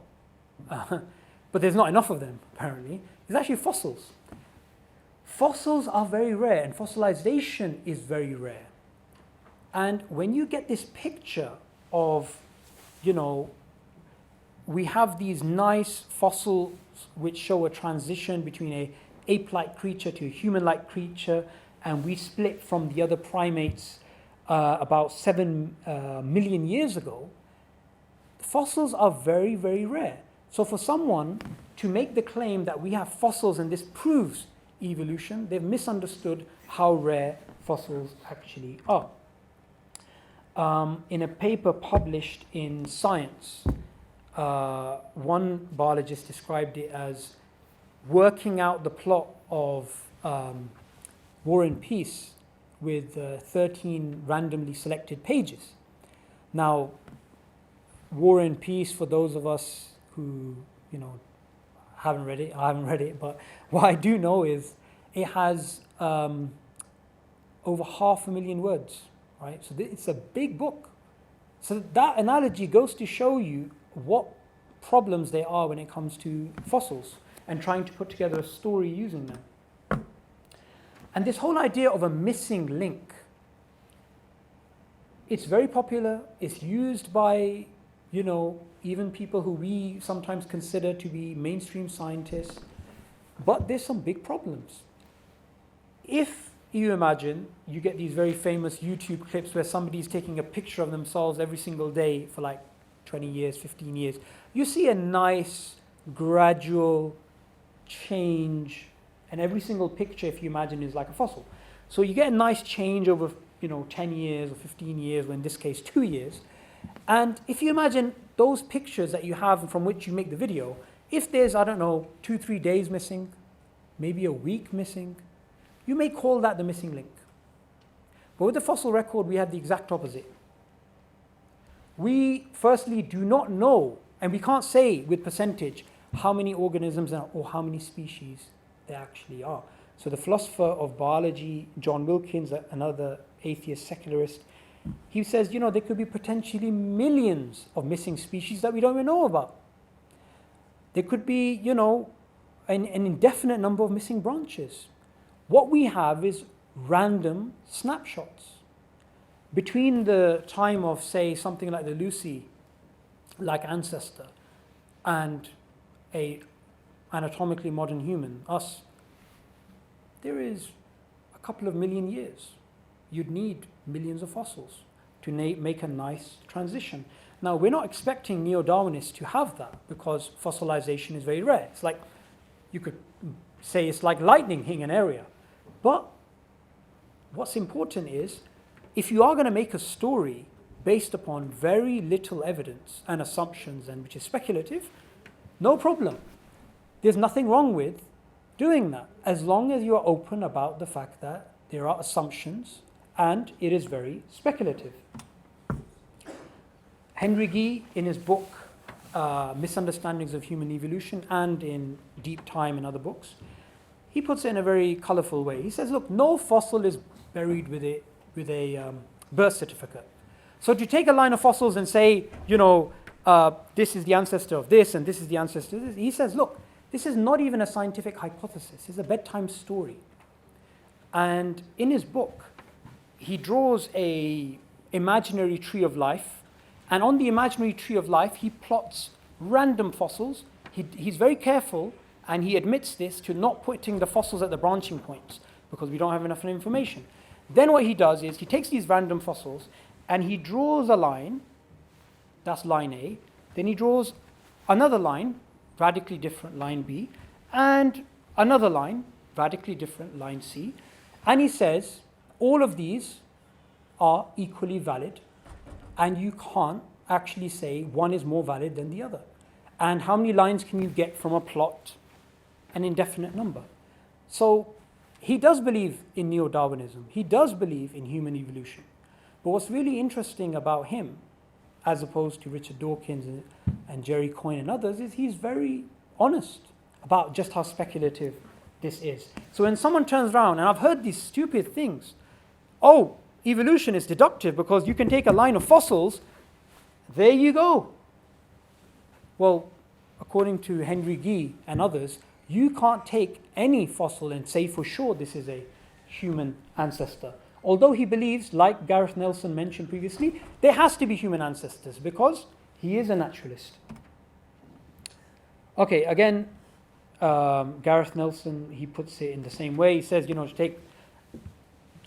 but there's not enough of them, apparently. It's actually fossils. Fossils are very rare, and fossilization is very rare. And when you get this picture of, we have these nice fossils which show a transition between an ape-like creature to a human-like creature, and we split from the other primates about 7 million years ago. Fossils are very, very rare. So for someone to make the claim that we have fossils and this proves evolution, they've misunderstood how rare fossils actually are. In a paper published in Science, one biologist described it as working out the plot of War and Peace with 13 randomly selected pages. Now, War and Peace, for those of us who, haven't read it, I haven't read it, but what I do know is it has over 500,000 words, right? So it's a big book. So that analogy goes to show you what problems there are when it comes to fossils and trying to put together a story using them. And this whole idea of a missing link, it's very popular. It's used by, even people who we sometimes consider to be mainstream scientists. But there's some big problems. If you imagine you get these very famous YouTube clips where somebody's taking a picture of themselves every single day for like 20 years, 15 years, you see a nice, gradual change And every single picture, if you imagine, is like a fossil. So you get a nice change over 10 years or 15 years, or in this case 2 years. And if you imagine those pictures that you have from which you make the video, if there's, I don't know, 2-3 days missing, maybe a week missing, you may call that the missing link. But with the fossil record, we have the exact opposite. We firstly do not know, and we can't say with percentage how many organisms or how many species there actually are. So the philosopher of biology, John Wilkins, another atheist secularist, he says, there could be potentially millions of missing species that we don't even know about. There could be, an indefinite number of missing branches. What we have is random snapshots. Between the time of, say, something like the Lucy-like ancestor and a anatomically modern human, us, there is a couple of million years. You'd need millions of fossils to make a nice transition. Now, we're not expecting Neo-Darwinists to have that because fossilization is very rare. It's like, you could say it's like lightning hitting an area. But what's important is, if you are going to make a story based upon very little evidence and assumptions, and which is speculative, no problem. There's nothing wrong with doing that, as long as you are open about the fact that there are assumptions and it is very speculative. Henry Gee, in his book, Misunderstandings of Human Evolution, and in Deep Time and other books, he puts it in a very colorful way. He says, look, no fossil is buried with a birth certificate. So to take a line of fossils and say, this is the ancestor of this and this is the ancestor of this, he says, look, this is not even a scientific hypothesis. It's a bedtime story. And in his book, he draws a imaginary tree of life. And on the imaginary tree of life, he plots random fossils. He's very careful, and he admits this, to not putting the fossils at the branching points because we don't have enough information. Then what he does is he takes these random fossils and he draws a line, that's line A. Then he draws another line, radically different, line B, and another line, radically different, line C. And he says all of these are equally valid, and you can't actually say one is more valid than the other. And how many lines can you get from a plot? An indefinite number. So he does believe in Neo-Darwinism. He does believe in human evolution. But what's really interesting about him, as opposed to Richard Dawkins and Jerry Coyne and others, is he's very honest about just how speculative this is. So when someone turns around, and I've heard these stupid things, oh, evolution is deductive because you can take a line of fossils, there you go. Well, according to Henry Gee and others, you can't take any fossil and say for sure this is a human ancestor. Although he believes, like Gareth Nelson mentioned previously, there has to be human ancestors because he is a naturalist. Okay, again, Gareth Nelson, he puts it in the same way. He says, to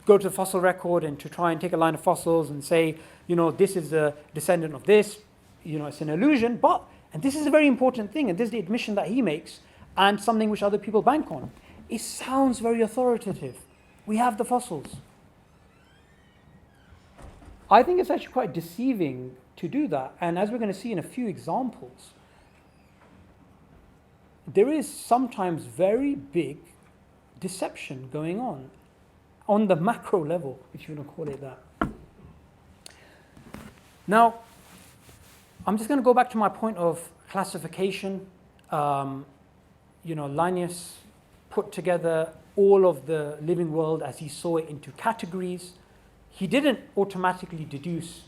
go to the fossil record and to try and take a line of fossils and say, this is a descendant of this, it's an illusion. But, and this is a very important thing, and this is the admission that he makes, and something which other people bank on. It sounds very authoritative. We have the fossils. I think it's actually quite deceiving to do that. And as we're going to see in a few examples, there is sometimes very big deception going on the macro level, if you want to call it that. Now, I'm just going to go back to my point of classification. Linnaeus put together all of the living world as he saw it into categories. He didn't automatically deduce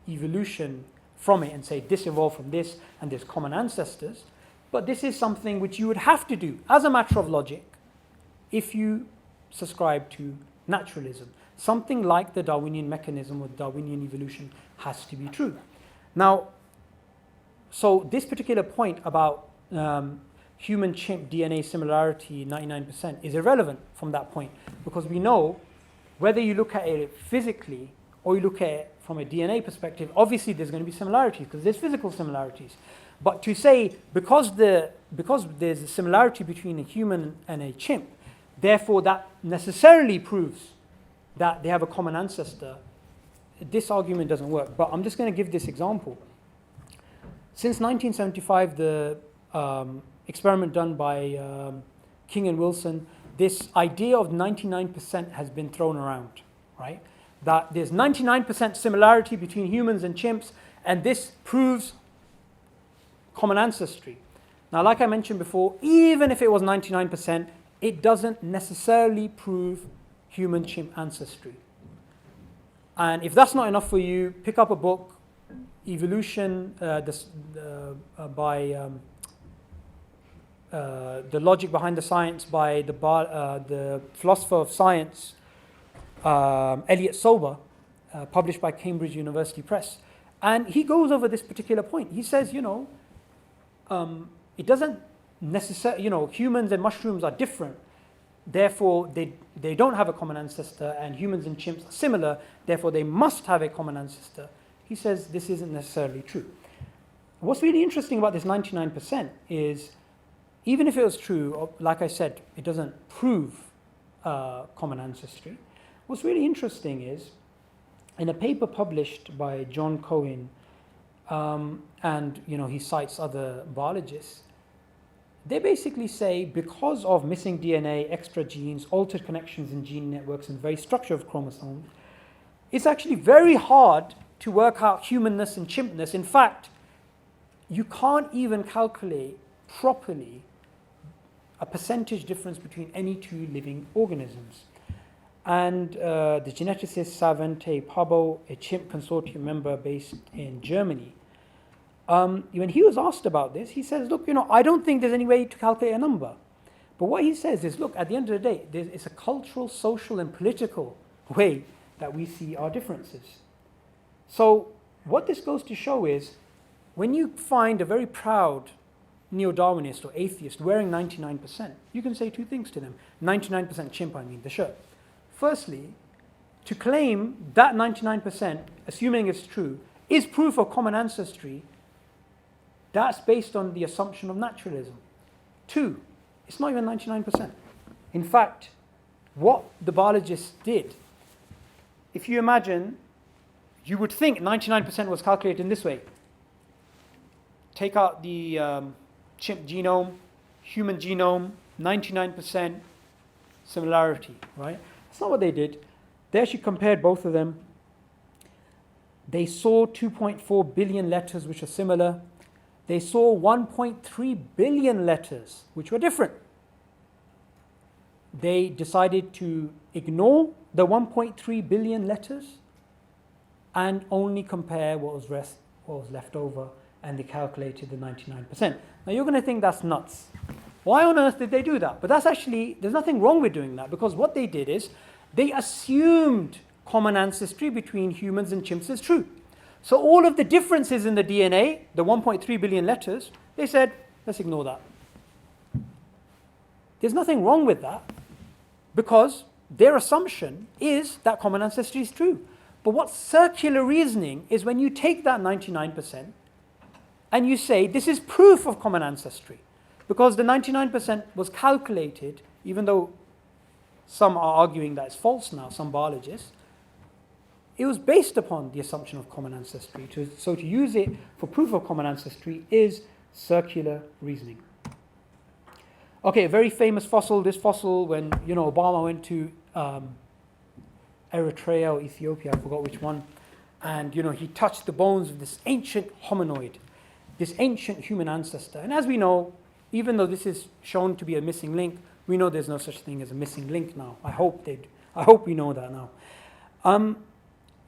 evolution from it and say this evolved from this and there's common ancestors. But this is something which you would have to do as a matter of logic if you subscribe to naturalism. Something like the Darwinian mechanism or Darwinian evolution has to be true. Now, so this particular point about human-chimp DNA similarity, 99%, is irrelevant from that point because we know whether you look at it physically or you look at it from a DNA perspective, obviously there's going to be similarities because there's physical similarities. But to say because there's a similarity between a human and a chimp, therefore that necessarily proves that they have a common ancestor. This argument doesn't work, but I'm just going to give this example. Since 1975, the experiment done by King and Wilson, this idea of 99% has been thrown around, right? That there's 99% similarity between humans and chimps, and this proves common ancestry. Now, like I mentioned before, even if it was 99%, it doesn't necessarily prove human-chimp ancestry. And if that's not enough for you, pick up a book, Evolution, by The Logic Behind the Science by the philosopher of science, Elliot Sober, published by Cambridge University Press. And he goes over this particular point. He says, it doesn't necessarily, humans and mushrooms are different. Therefore, they don't have a common ancestor, and humans and chimps are similar. Therefore, they must have a common ancestor. He says this isn't necessarily true. What's really interesting about this 99% is, even if it was true, like I said, it doesn't prove common ancestry. What's really interesting is, in a paper published by John Cohen, and he cites other biologists, they basically say because of missing DNA, extra genes, altered connections in gene networks, and the very structure of chromosomes, it's actually very hard to work out humanness and chimpness. In fact, you can't even calculate properly a percentage difference between any two living organisms. And the geneticist Savante Pabo, a chimp consortium member based in Germany, when he was asked about this, he says, look, I don't think there's any way to calculate a number. But what he says is, look, at the end of the day, it's a cultural, social, and political way that we see our differences. So what this goes to show is, when you find a very proud Neo-Darwinist or atheist wearing 99%, you can say two things to them. 99% chimp, the shirt. Firstly, to claim that 99%, assuming it's true, is proof of common ancestry, that's based on the assumption of naturalism. Two, it's not even 99%. In fact, what the biologists did, if you imagine, you would think 99% was calculated in this way. Take out the chimp genome, human genome, 99% similarity, right? That's not what they did. They actually compared both of them. They saw 2.4 billion letters which are similar. They saw 1.3 billion letters which were different. They decided to ignore the 1.3 billion letters and only compare what was left over, and they calculated the 99%. Now you're going to think that's nuts. Why on earth did they do that? But there's nothing wrong with doing that, because what they did is they assumed common ancestry between humans and chimps is true. So all of the differences in the DNA, the 1.3 billion letters, they said, let's ignore that. There's nothing wrong with that, because their assumption is that common ancestry is true. But what's circular reasoning is when you take that 99% and you say this is proof of common ancestry, because the 99% was calculated, even though some are arguing that it's false now, some biologists, it was based upon the assumption of common ancestry. So to use it for proof of common ancestry is circular reasoning. Okay, a very famous fossil, this fossil, when Obama went to Eritrea or Ethiopia, I forgot which one, and he touched the bones of this ancient hominoid, this ancient human ancestor. And as we know, even though this is shown to be a missing link, we know there's no such thing as a missing link now. I hope we know that now.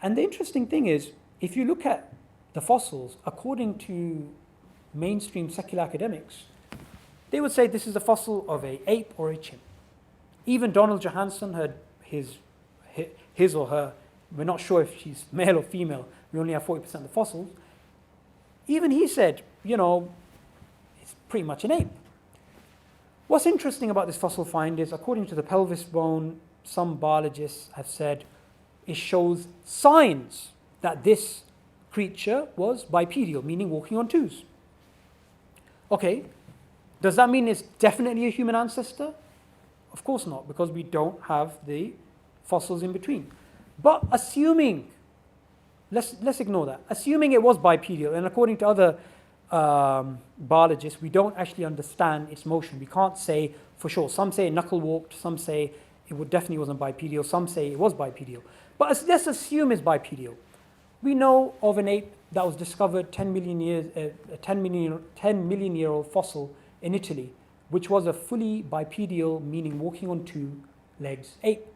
And the interesting thing is, if you look at the fossils, according to mainstream secular academics, they would say this is a fossil of an ape or a chimp. Even Donald Johanson had his or her, we're not sure if she's male or female, we only have 40% of the fossils. Even he said, it's pretty much an ape. What's interesting about this fossil find is, according to the pelvis bone, some biologists have said it shows signs that this creature was bipedal, meaning walking on twos. Okay, does that mean it's definitely a human ancestor? Of course not, because we don't have the fossils in between. But assuming, let's ignore that. Assuming it was bipedal, and according to other biologists, we don't actually understand its motion. We can't say for sure. Some say it knuckle walked, some say it definitely wasn't bipedal, some say it was bipedal. But let's assume it's bipedal. We know of an ape that was discovered 10 million year old fossil in Italy, which was a fully bipedal, meaning walking on two legs ape.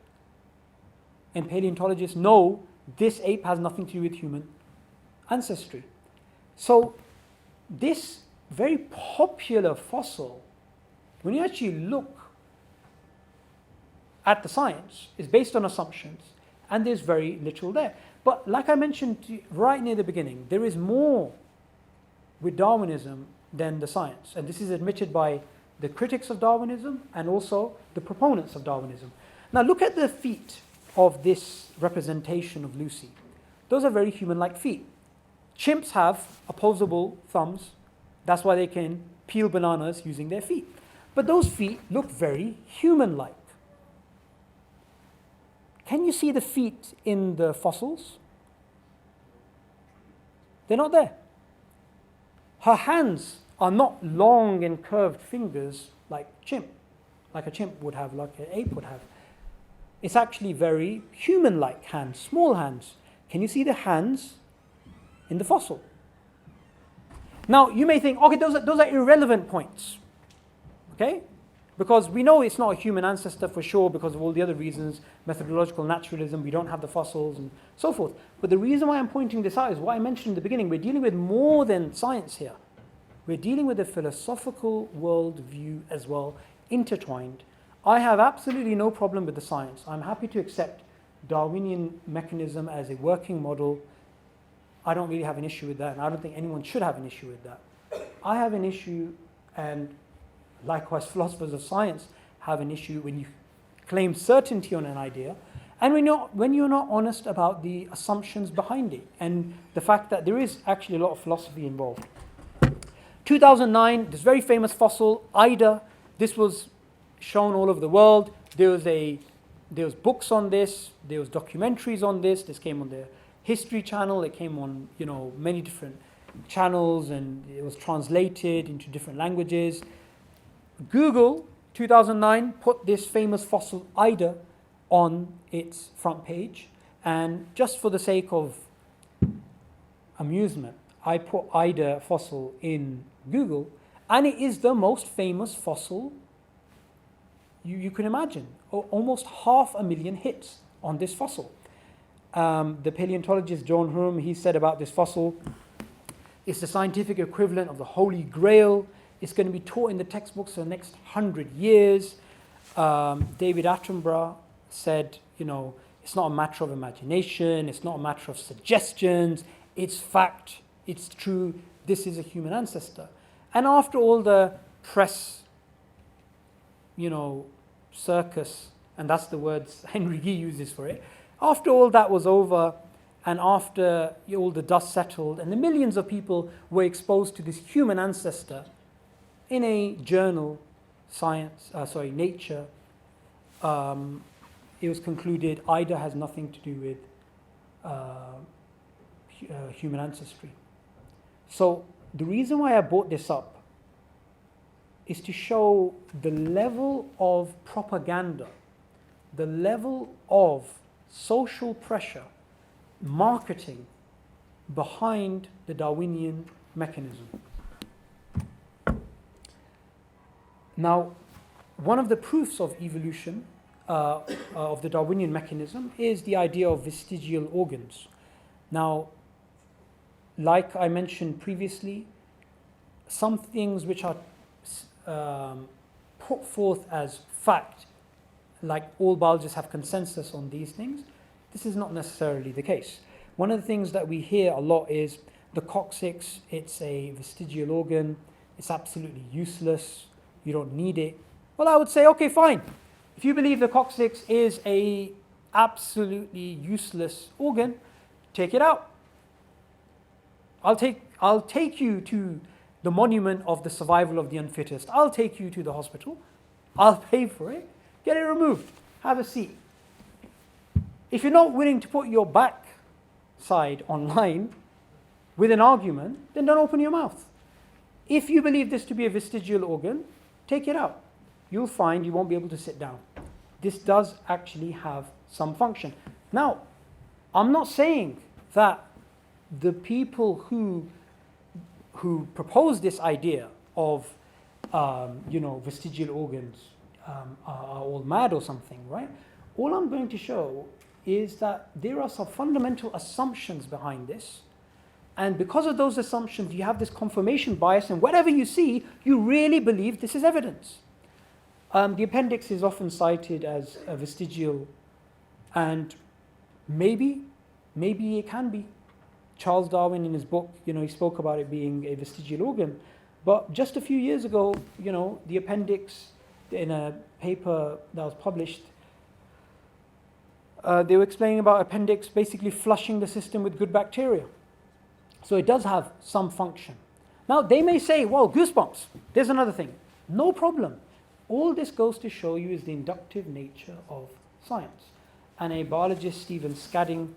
And paleontologists know this ape has nothing to do with human ancestry. So this very popular fossil, when you actually look at the science, is based on assumptions, and there's very little there. But like I mentioned right near the beginning, there is more with Darwinism than the science. And this is admitted by the critics of Darwinism and also the proponents of Darwinism. Now look at the feet of this representation of Lucy. Those are very human-like feet. Chimps have opposable thumbs. That's why they can peel bananas using their feet. But those feet look very human-like. Can you see the feet in the fossils? They're not there. Her hands are not long and curved fingers like a chimp would have, like an ape would have. It's actually very human-like hands, small hands. Can you see the hands in the fossil? Now, you may think, okay, those are irrelevant points, okay? Because we know it's not a human ancestor for sure because of all the other reasons, methodological naturalism, we don't have the fossils and so forth. But the reason why I'm pointing this out is what I mentioned in the beginning. We're dealing with more than science here. We're dealing with a philosophical worldview as well, intertwined. I have absolutely no problem with the science. I'm happy to accept Darwinian mechanism as a working model. I don't really have an issue with that, and I don't think anyone should have an issue with that. I have an issue, and likewise philosophers of science have an issue when you claim certainty on an idea, and when you're not honest about the assumptions behind it, and the fact that there is actually a lot of philosophy involved. 2009, this very famous fossil, Ida, this was shown all over the world. There was books on this, there was documentaries on this. This came on the History Channel, it came on many different channels, and it was translated into different languages. Google 2009 put this famous fossil Ida on its front page, and just for the sake of amusement, I put Ida fossil in Google, and it is the most famous fossil you can imagine. Almost 500,000 hits on this fossil. The paleontologist John Hume, he said about this fossil, it's the scientific equivalent of the Holy Grail. It's going to be taught in the textbooks for the next 100 years. David Attenborough said, it's not a matter of imagination, it's not a matter of suggestions, it's fact, it's true, this is a human ancestor. And after all the press, circus, and that's the words Henry Gee uses for it, after all that was over, and after all the dust settled, and the millions of people were exposed to this human ancestor in a journal, Nature, it was concluded Ida has nothing to do with human ancestry. So the reason why I brought this up is to show the level of propaganda, the level of social pressure, marketing behind the Darwinian mechanism. Now, one of the proofs of evolution of the Darwinian mechanism is the idea of vestigial organs. Now, like I mentioned previously, some things which are put forth as fact, like all biologists have consensus on these things, this is not necessarily the case. One of the things that we hear a lot is the coccyx, it's a vestigial organ, it's absolutely useless, you don't need it. Well, I would say, okay, fine. If you believe the coccyx is a absolutely useless organ, take it out. I'll take you to the monument of the survival of the unfittest. I'll take you to the hospital. I'll pay for it. Get it removed. Have a seat. If you're not willing to put your back side online with an argument, then don't open your mouth. If you believe this to be a vestigial organ, take it out. You'll find you won't be able to sit down. This does actually have some function. Now, I'm not saying that the people who propose this idea of vestigial organs are all mad or something, right? All I'm going to show is that there are some fundamental assumptions behind this, and because of those assumptions, you have this confirmation bias, and whatever you see, you really believe this is evidence. The appendix is often cited as a vestigial, and maybe it can be. Charles Darwin, in his book, he spoke about it being a vestigial organ. But just a few years ago, the appendix, in a paper that was published, they were explaining about appendix basically flushing the system with good bacteria. So it does have some function. Now, they may say, well, goosebumps, there's another thing. No problem. All this goes to show you is the inductive nature of science. And a biologist, Stephen Scadding,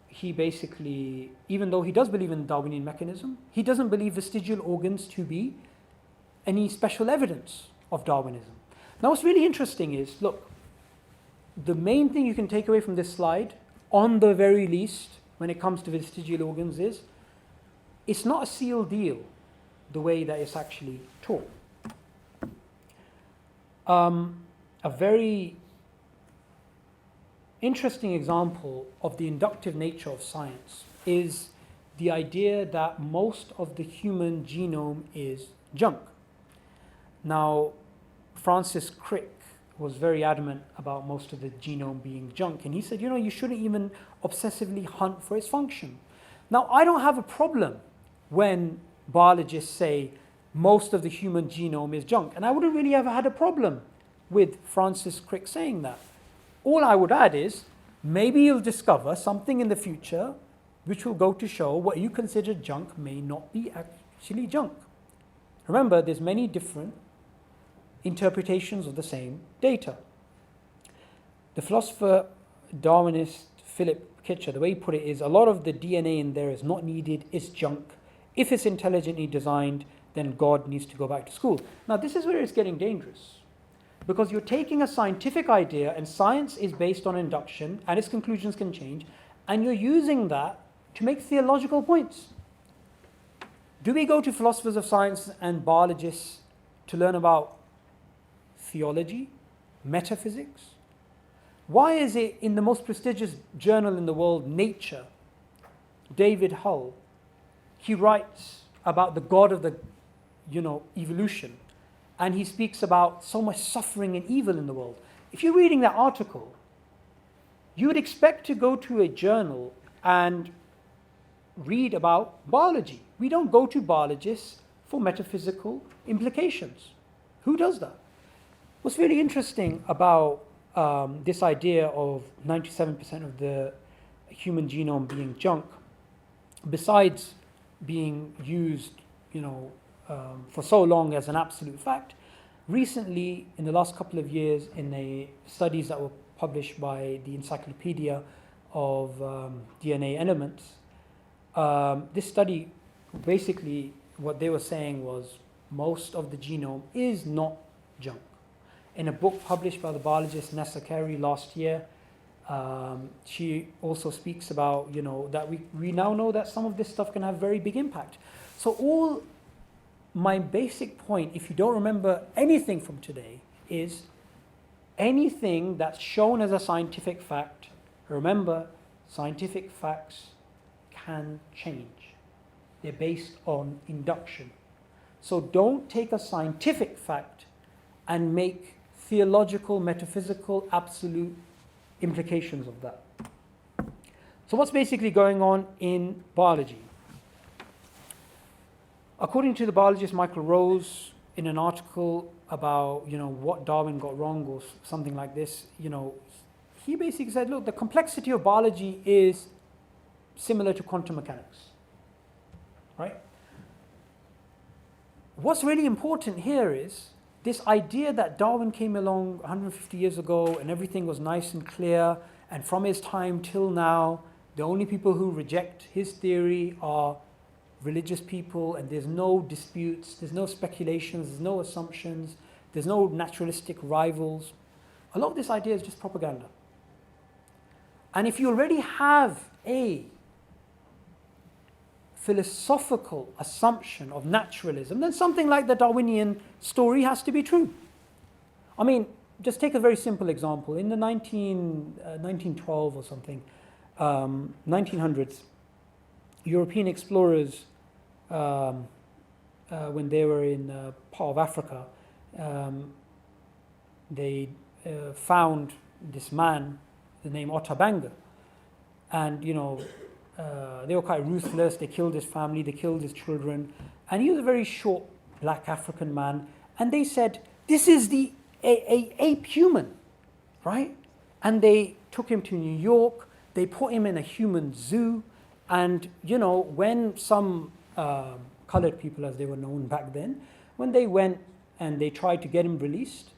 he basically, even though he does believe in the Darwinian mechanism, he doesn't believe vestigial organs to be any special evidence of Darwinism. Now, what's really interesting is, look, the main thing you can take away from this slide, on the very least, when it comes to vestigial organs, is it's not a sealed deal the way that it's actually taught. A very interesting example of the inductive nature of science is the idea that most of the human genome is junk. Now, Francis Crick was very adamant about most of the genome being junk, and he said, you shouldn't even obsessively hunt for its function. Now, I don't have a problem when biologists say most of the human genome is junk, and I wouldn't really have had a problem with Francis Crick saying that. All I would add is, maybe you'll discover something in the future which will go to show what you consider junk may not be actually junk. Remember, there's many different interpretations of the same data. The philosopher Darwinist Philip Kitcher, the way he put it is, a lot of the DNA in there is not needed, it's junk. If it's intelligently designed, then God needs to go back to school. Now, this is where it's getting dangerous, because you're taking a scientific idea, and science is based on induction, and its conclusions can change, and you're using that to make theological points. Do we go to philosophers of science and biologists to learn about theology, metaphysics? Why is it in the most prestigious journal in the world, Nature, David Hull, he writes about the God of the, evolution, and he speaks about so much suffering and evil in the world. If you're reading that article, you would expect to go to a journal and read about biology. We don't go to biologists for metaphysical implications. Who does that? What's really interesting about this idea of 97% of the human genome being junk, besides being used, for so long as an absolute fact, recently, in the last couple of years, in the studies that were published by the Encyclopedia of DNA Elements, this study, basically, what they were saying was most of the genome is not junk. In a book published by the biologist Nessa Carey last year, she also speaks about, that we now know that some of this stuff can have very big impact. So my basic point, if you don't remember anything from today, is anything that's shown as a scientific fact, remember, scientific facts can change. They're based on induction. So don't take a scientific fact and make theological, metaphysical, absolute implications of that. So what's basically going on in biology? According to the biologist Michael Rose, in an article about what Darwin got wrong or something like this, he basically said, look, the complexity of biology is similar to quantum mechanics, right? What's really important here is this idea that Darwin came along 150 years ago and everything was nice and clear, and from his time till now, the only people who reject his theory are religious people, and there's no disputes, there's no speculations, there's no assumptions, there's no naturalistic rivals. A lot of this idea is just propaganda. And if you already have a philosophical assumption of naturalism, then something like the Darwinian story has to be true. I mean, just take a very simple example. In the 1912 or something, 1900s, European explorers, when they were in part of Africa, they found this man, the name Otabanga, and they were quite ruthless. They killed his family, they killed his children, and he was a very short black African man. And they said, "This is the ape human," right? And they took him to New York. They put him in a human zoo, and when some colored people, as they were known back then, when they went and they tried to get him released,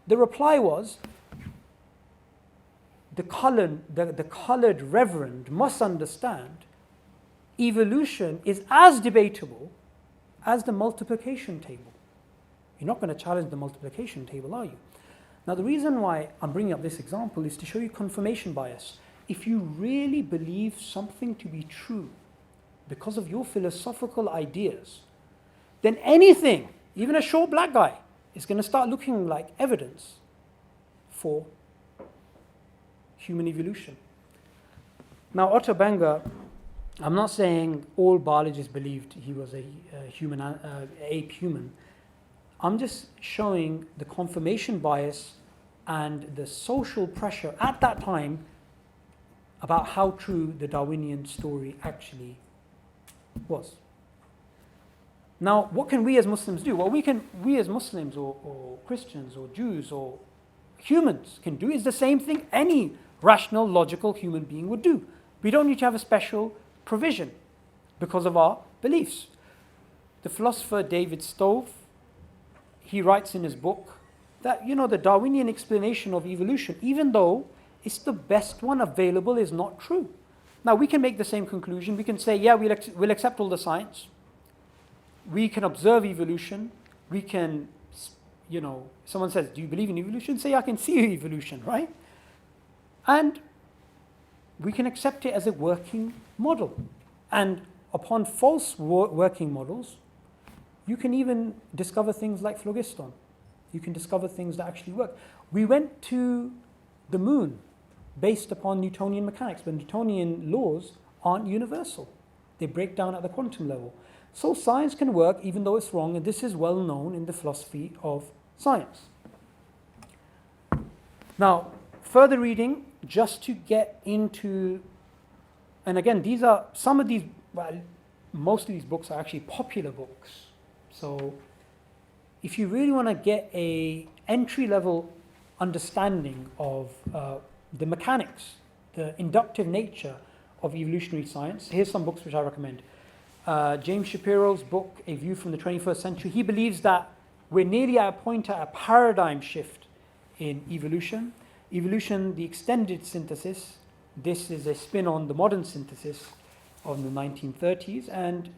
the reply was, the colored reverend must understand evolution is as debatable as the multiplication table. You're not going to challenge the multiplication table, are you? Now, the reason why I'm bringing up this example is to show you confirmation bias. If you really believe something to be true because of your philosophical ideas, then anything, even a short black guy, is going to start looking like evidence for human evolution. Now, Otabanga, I'm not saying all biologists believed he was a ape human. I'm just showing the confirmation bias and the social pressure at that time about how true the Darwinian story actually was. Now, what can we as Muslims do? What we as Muslims or Christians or Jews or humans can do is the same thing any rational, logical human being would do. We don't need to have a special provision because of our beliefs. The philosopher David Stove, he writes in his book that, the Darwinian explanation of evolution, even though it's the best one available, is not true. Now, we can make the same conclusion. We can say, yeah, we'll accept all the science. We can observe evolution. We can, someone says, do you believe in evolution? Say, I can see evolution, right? And we can accept it as a working model. And upon false working models, you can even discover things like phlogiston. You can discover things that actually work. We went to the moon based upon Newtonian mechanics, but Newtonian laws aren't universal. They break down at the quantum level. So science can work even though it's wrong, and this is well known in the philosophy of science. Now, further reading, just to get into, and again, most of these books are actually popular books. So if you really want to get a entry-level understanding of the mechanics, the inductive nature of evolutionary science, here's some books which I recommend. James Shapiro's book, A View from the 21st Century, he believes that we're nearly at a paradigm shift in evolution. Evolution, the extended synthesis, this is a spin on the modern synthesis of the 1930s, and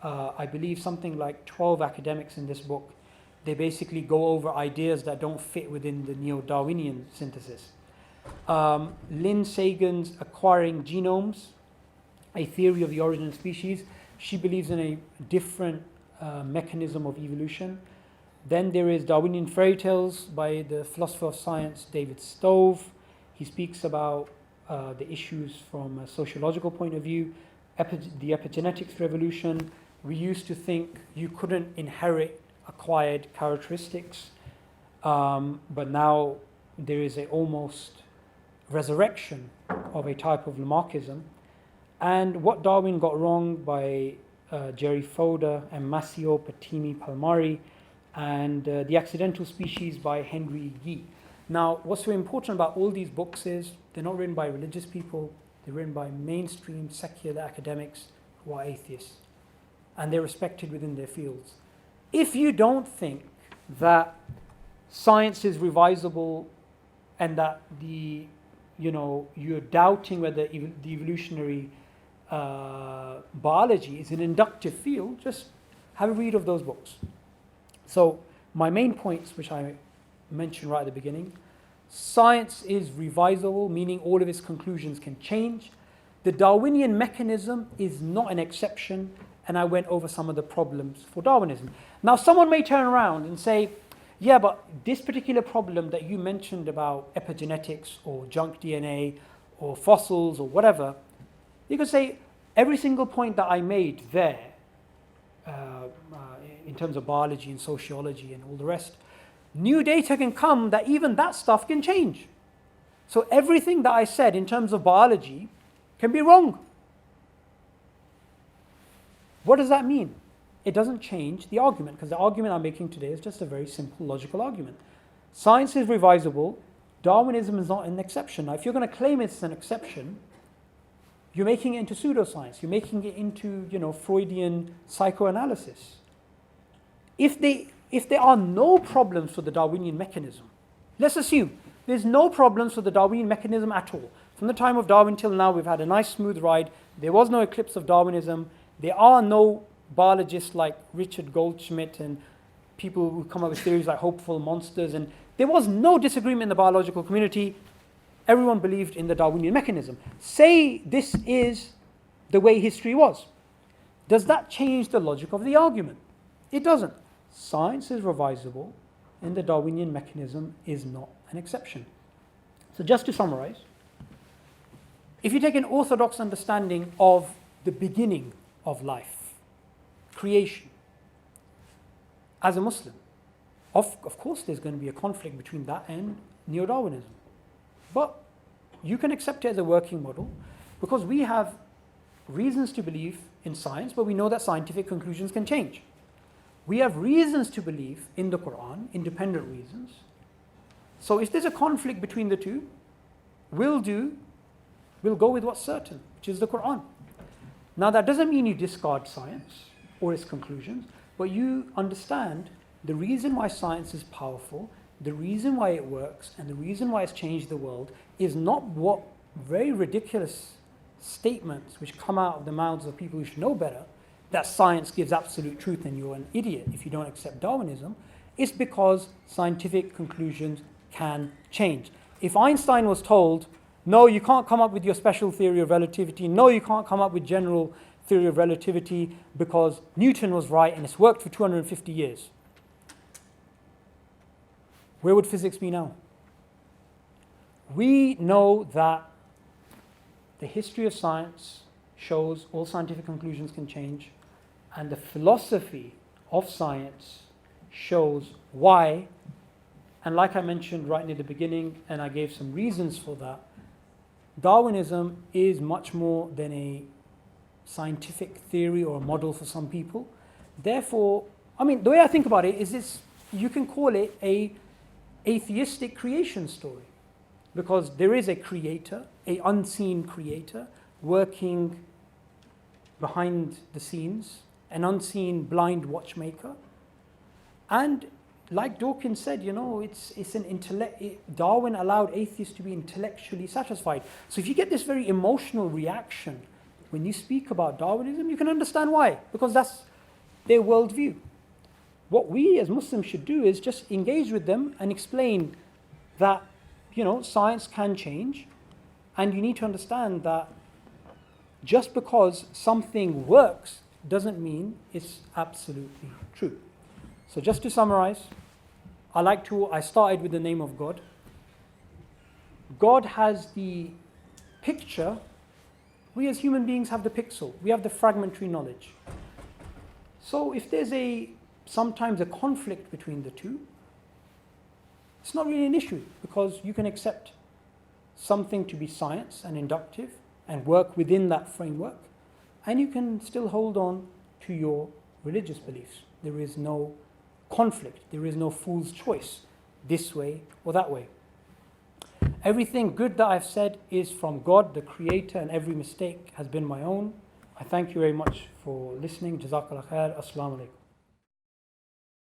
I believe something like 12 academics in this book, they basically go over ideas that don't fit within the Neo-Darwinian synthesis. Lynn Sagan's Acquiring Genomes, A Theory of the Origin of Species, she believes in a different mechanism of evolution. Then there is Darwinian Fairy Tales by the philosopher of science David Stove. He speaks about the issues from a sociological point of view, the epigenetics revolution. We used to think you couldn't inherit acquired characteristics, but now there is a almost resurrection of a type of Lamarckism. And What Darwin Got Wrong by Jerry Fodor and Massimo Patimi Palmari, and The Accidental Species by Henry Yee. Now, what's so important about all these books is they're not written by religious people, they're written by mainstream secular academics who are atheists, and they're respected within their fields. If you don't think that science is revisable and that you're doubting whether the evolutionary biology is an inductive field, just have a read of those books. So my main points, which I mentioned right at the beginning: science is revisable, meaning all of its conclusions can change. The Darwinian mechanism is not an exception, and I went over some of the problems for Darwinism. Now, someone may turn around and say, yeah, but this particular problem that you mentioned about epigenetics or junk DNA or fossils or whatever, you could say every single point that I made there, in terms of biology and sociology and all the rest, new data can come that even that stuff can change. So everything that I said in terms of biology can be wrong. What does that mean? It doesn't change the argument, because the argument I'm making today is just a very simple logical argument. Science is revisable. Darwinism is not an exception. Now, if you're going to claim it's an exception, you're making it into pseudoscience. You're making it into, Freudian psychoanalysis. If there are no problems for the Darwinian mechanism, let's assume there's no problems for the Darwinian mechanism at all. From the time of Darwin till now, we've had a nice smooth ride. There was no eclipse of Darwinism. There are no biologists like Richard Goldschmidt and people who come up with theories like hopeful monsters. And there was no disagreement in the biological community. Everyone believed in the Darwinian mechanism. Say this is the way history was. Does that change the logic of the argument? It doesn't. Science is revisable, and the Darwinian mechanism is not an exception. So just to summarize, if you take an orthodox understanding of the beginning of life, creation, as a Muslim, of course there's going to be a conflict between that and Neo-Darwinism. But you can accept it as a working model, because we have reasons to believe in science, but we know that scientific conclusions can change. We have reasons to believe in the Qur'an, independent reasons. So if there's a conflict between the two, we'll go with what's certain, which is the Qur'an. Now, that doesn't mean you discard science or its conclusions, but you understand the reason why science is powerful, the reason why it works, and the reason why it's changed the world is not what very ridiculous statements which come out of the mouths of people who should know better, that science gives absolute truth and you're an idiot if you don't accept Darwinism. It's because scientific conclusions can change. If Einstein was told, no, you can't come up with your special theory of relativity, no, you can't come up with general theory of relativity because Newton was right and it's worked for 250 years, where would physics be now? We know that the history of science shows all scientific conclusions can change, and the philosophy of science shows why. And like I mentioned right near the beginning, and I gave some reasons for that, Darwinism is much more than a scientific theory or a model for some people. Therefore, the way I think about it is this: you can call it a atheistic creation story, because there is a creator, an unseen creator, working behind the scenes, an unseen blind watchmaker. And like Dawkins said, it's an intellect. Darwin allowed atheists to be intellectually satisfied. So if you get this very emotional reaction when you speak about Darwinism, you can understand why, because that's their worldview. What we as Muslims should do is just engage with them and explain that, science can change, and you need to understand that just because something works doesn't mean it's absolutely true. So just to summarize, I started with the name of God. God has the picture. We as human beings have the pixel. We have the fragmentary knowledge. So if there's sometimes a conflict between the two, it's not really an issue, because you can accept something to be science and inductive and work within that framework, and you can still hold on to your religious beliefs. There is no conflict. There is no fool's choice, this way or that way. Everything good that I've said is from God, the Creator, and every mistake has been my own. I thank you very much for listening. Jazakallah khair. Assalamu alaikum.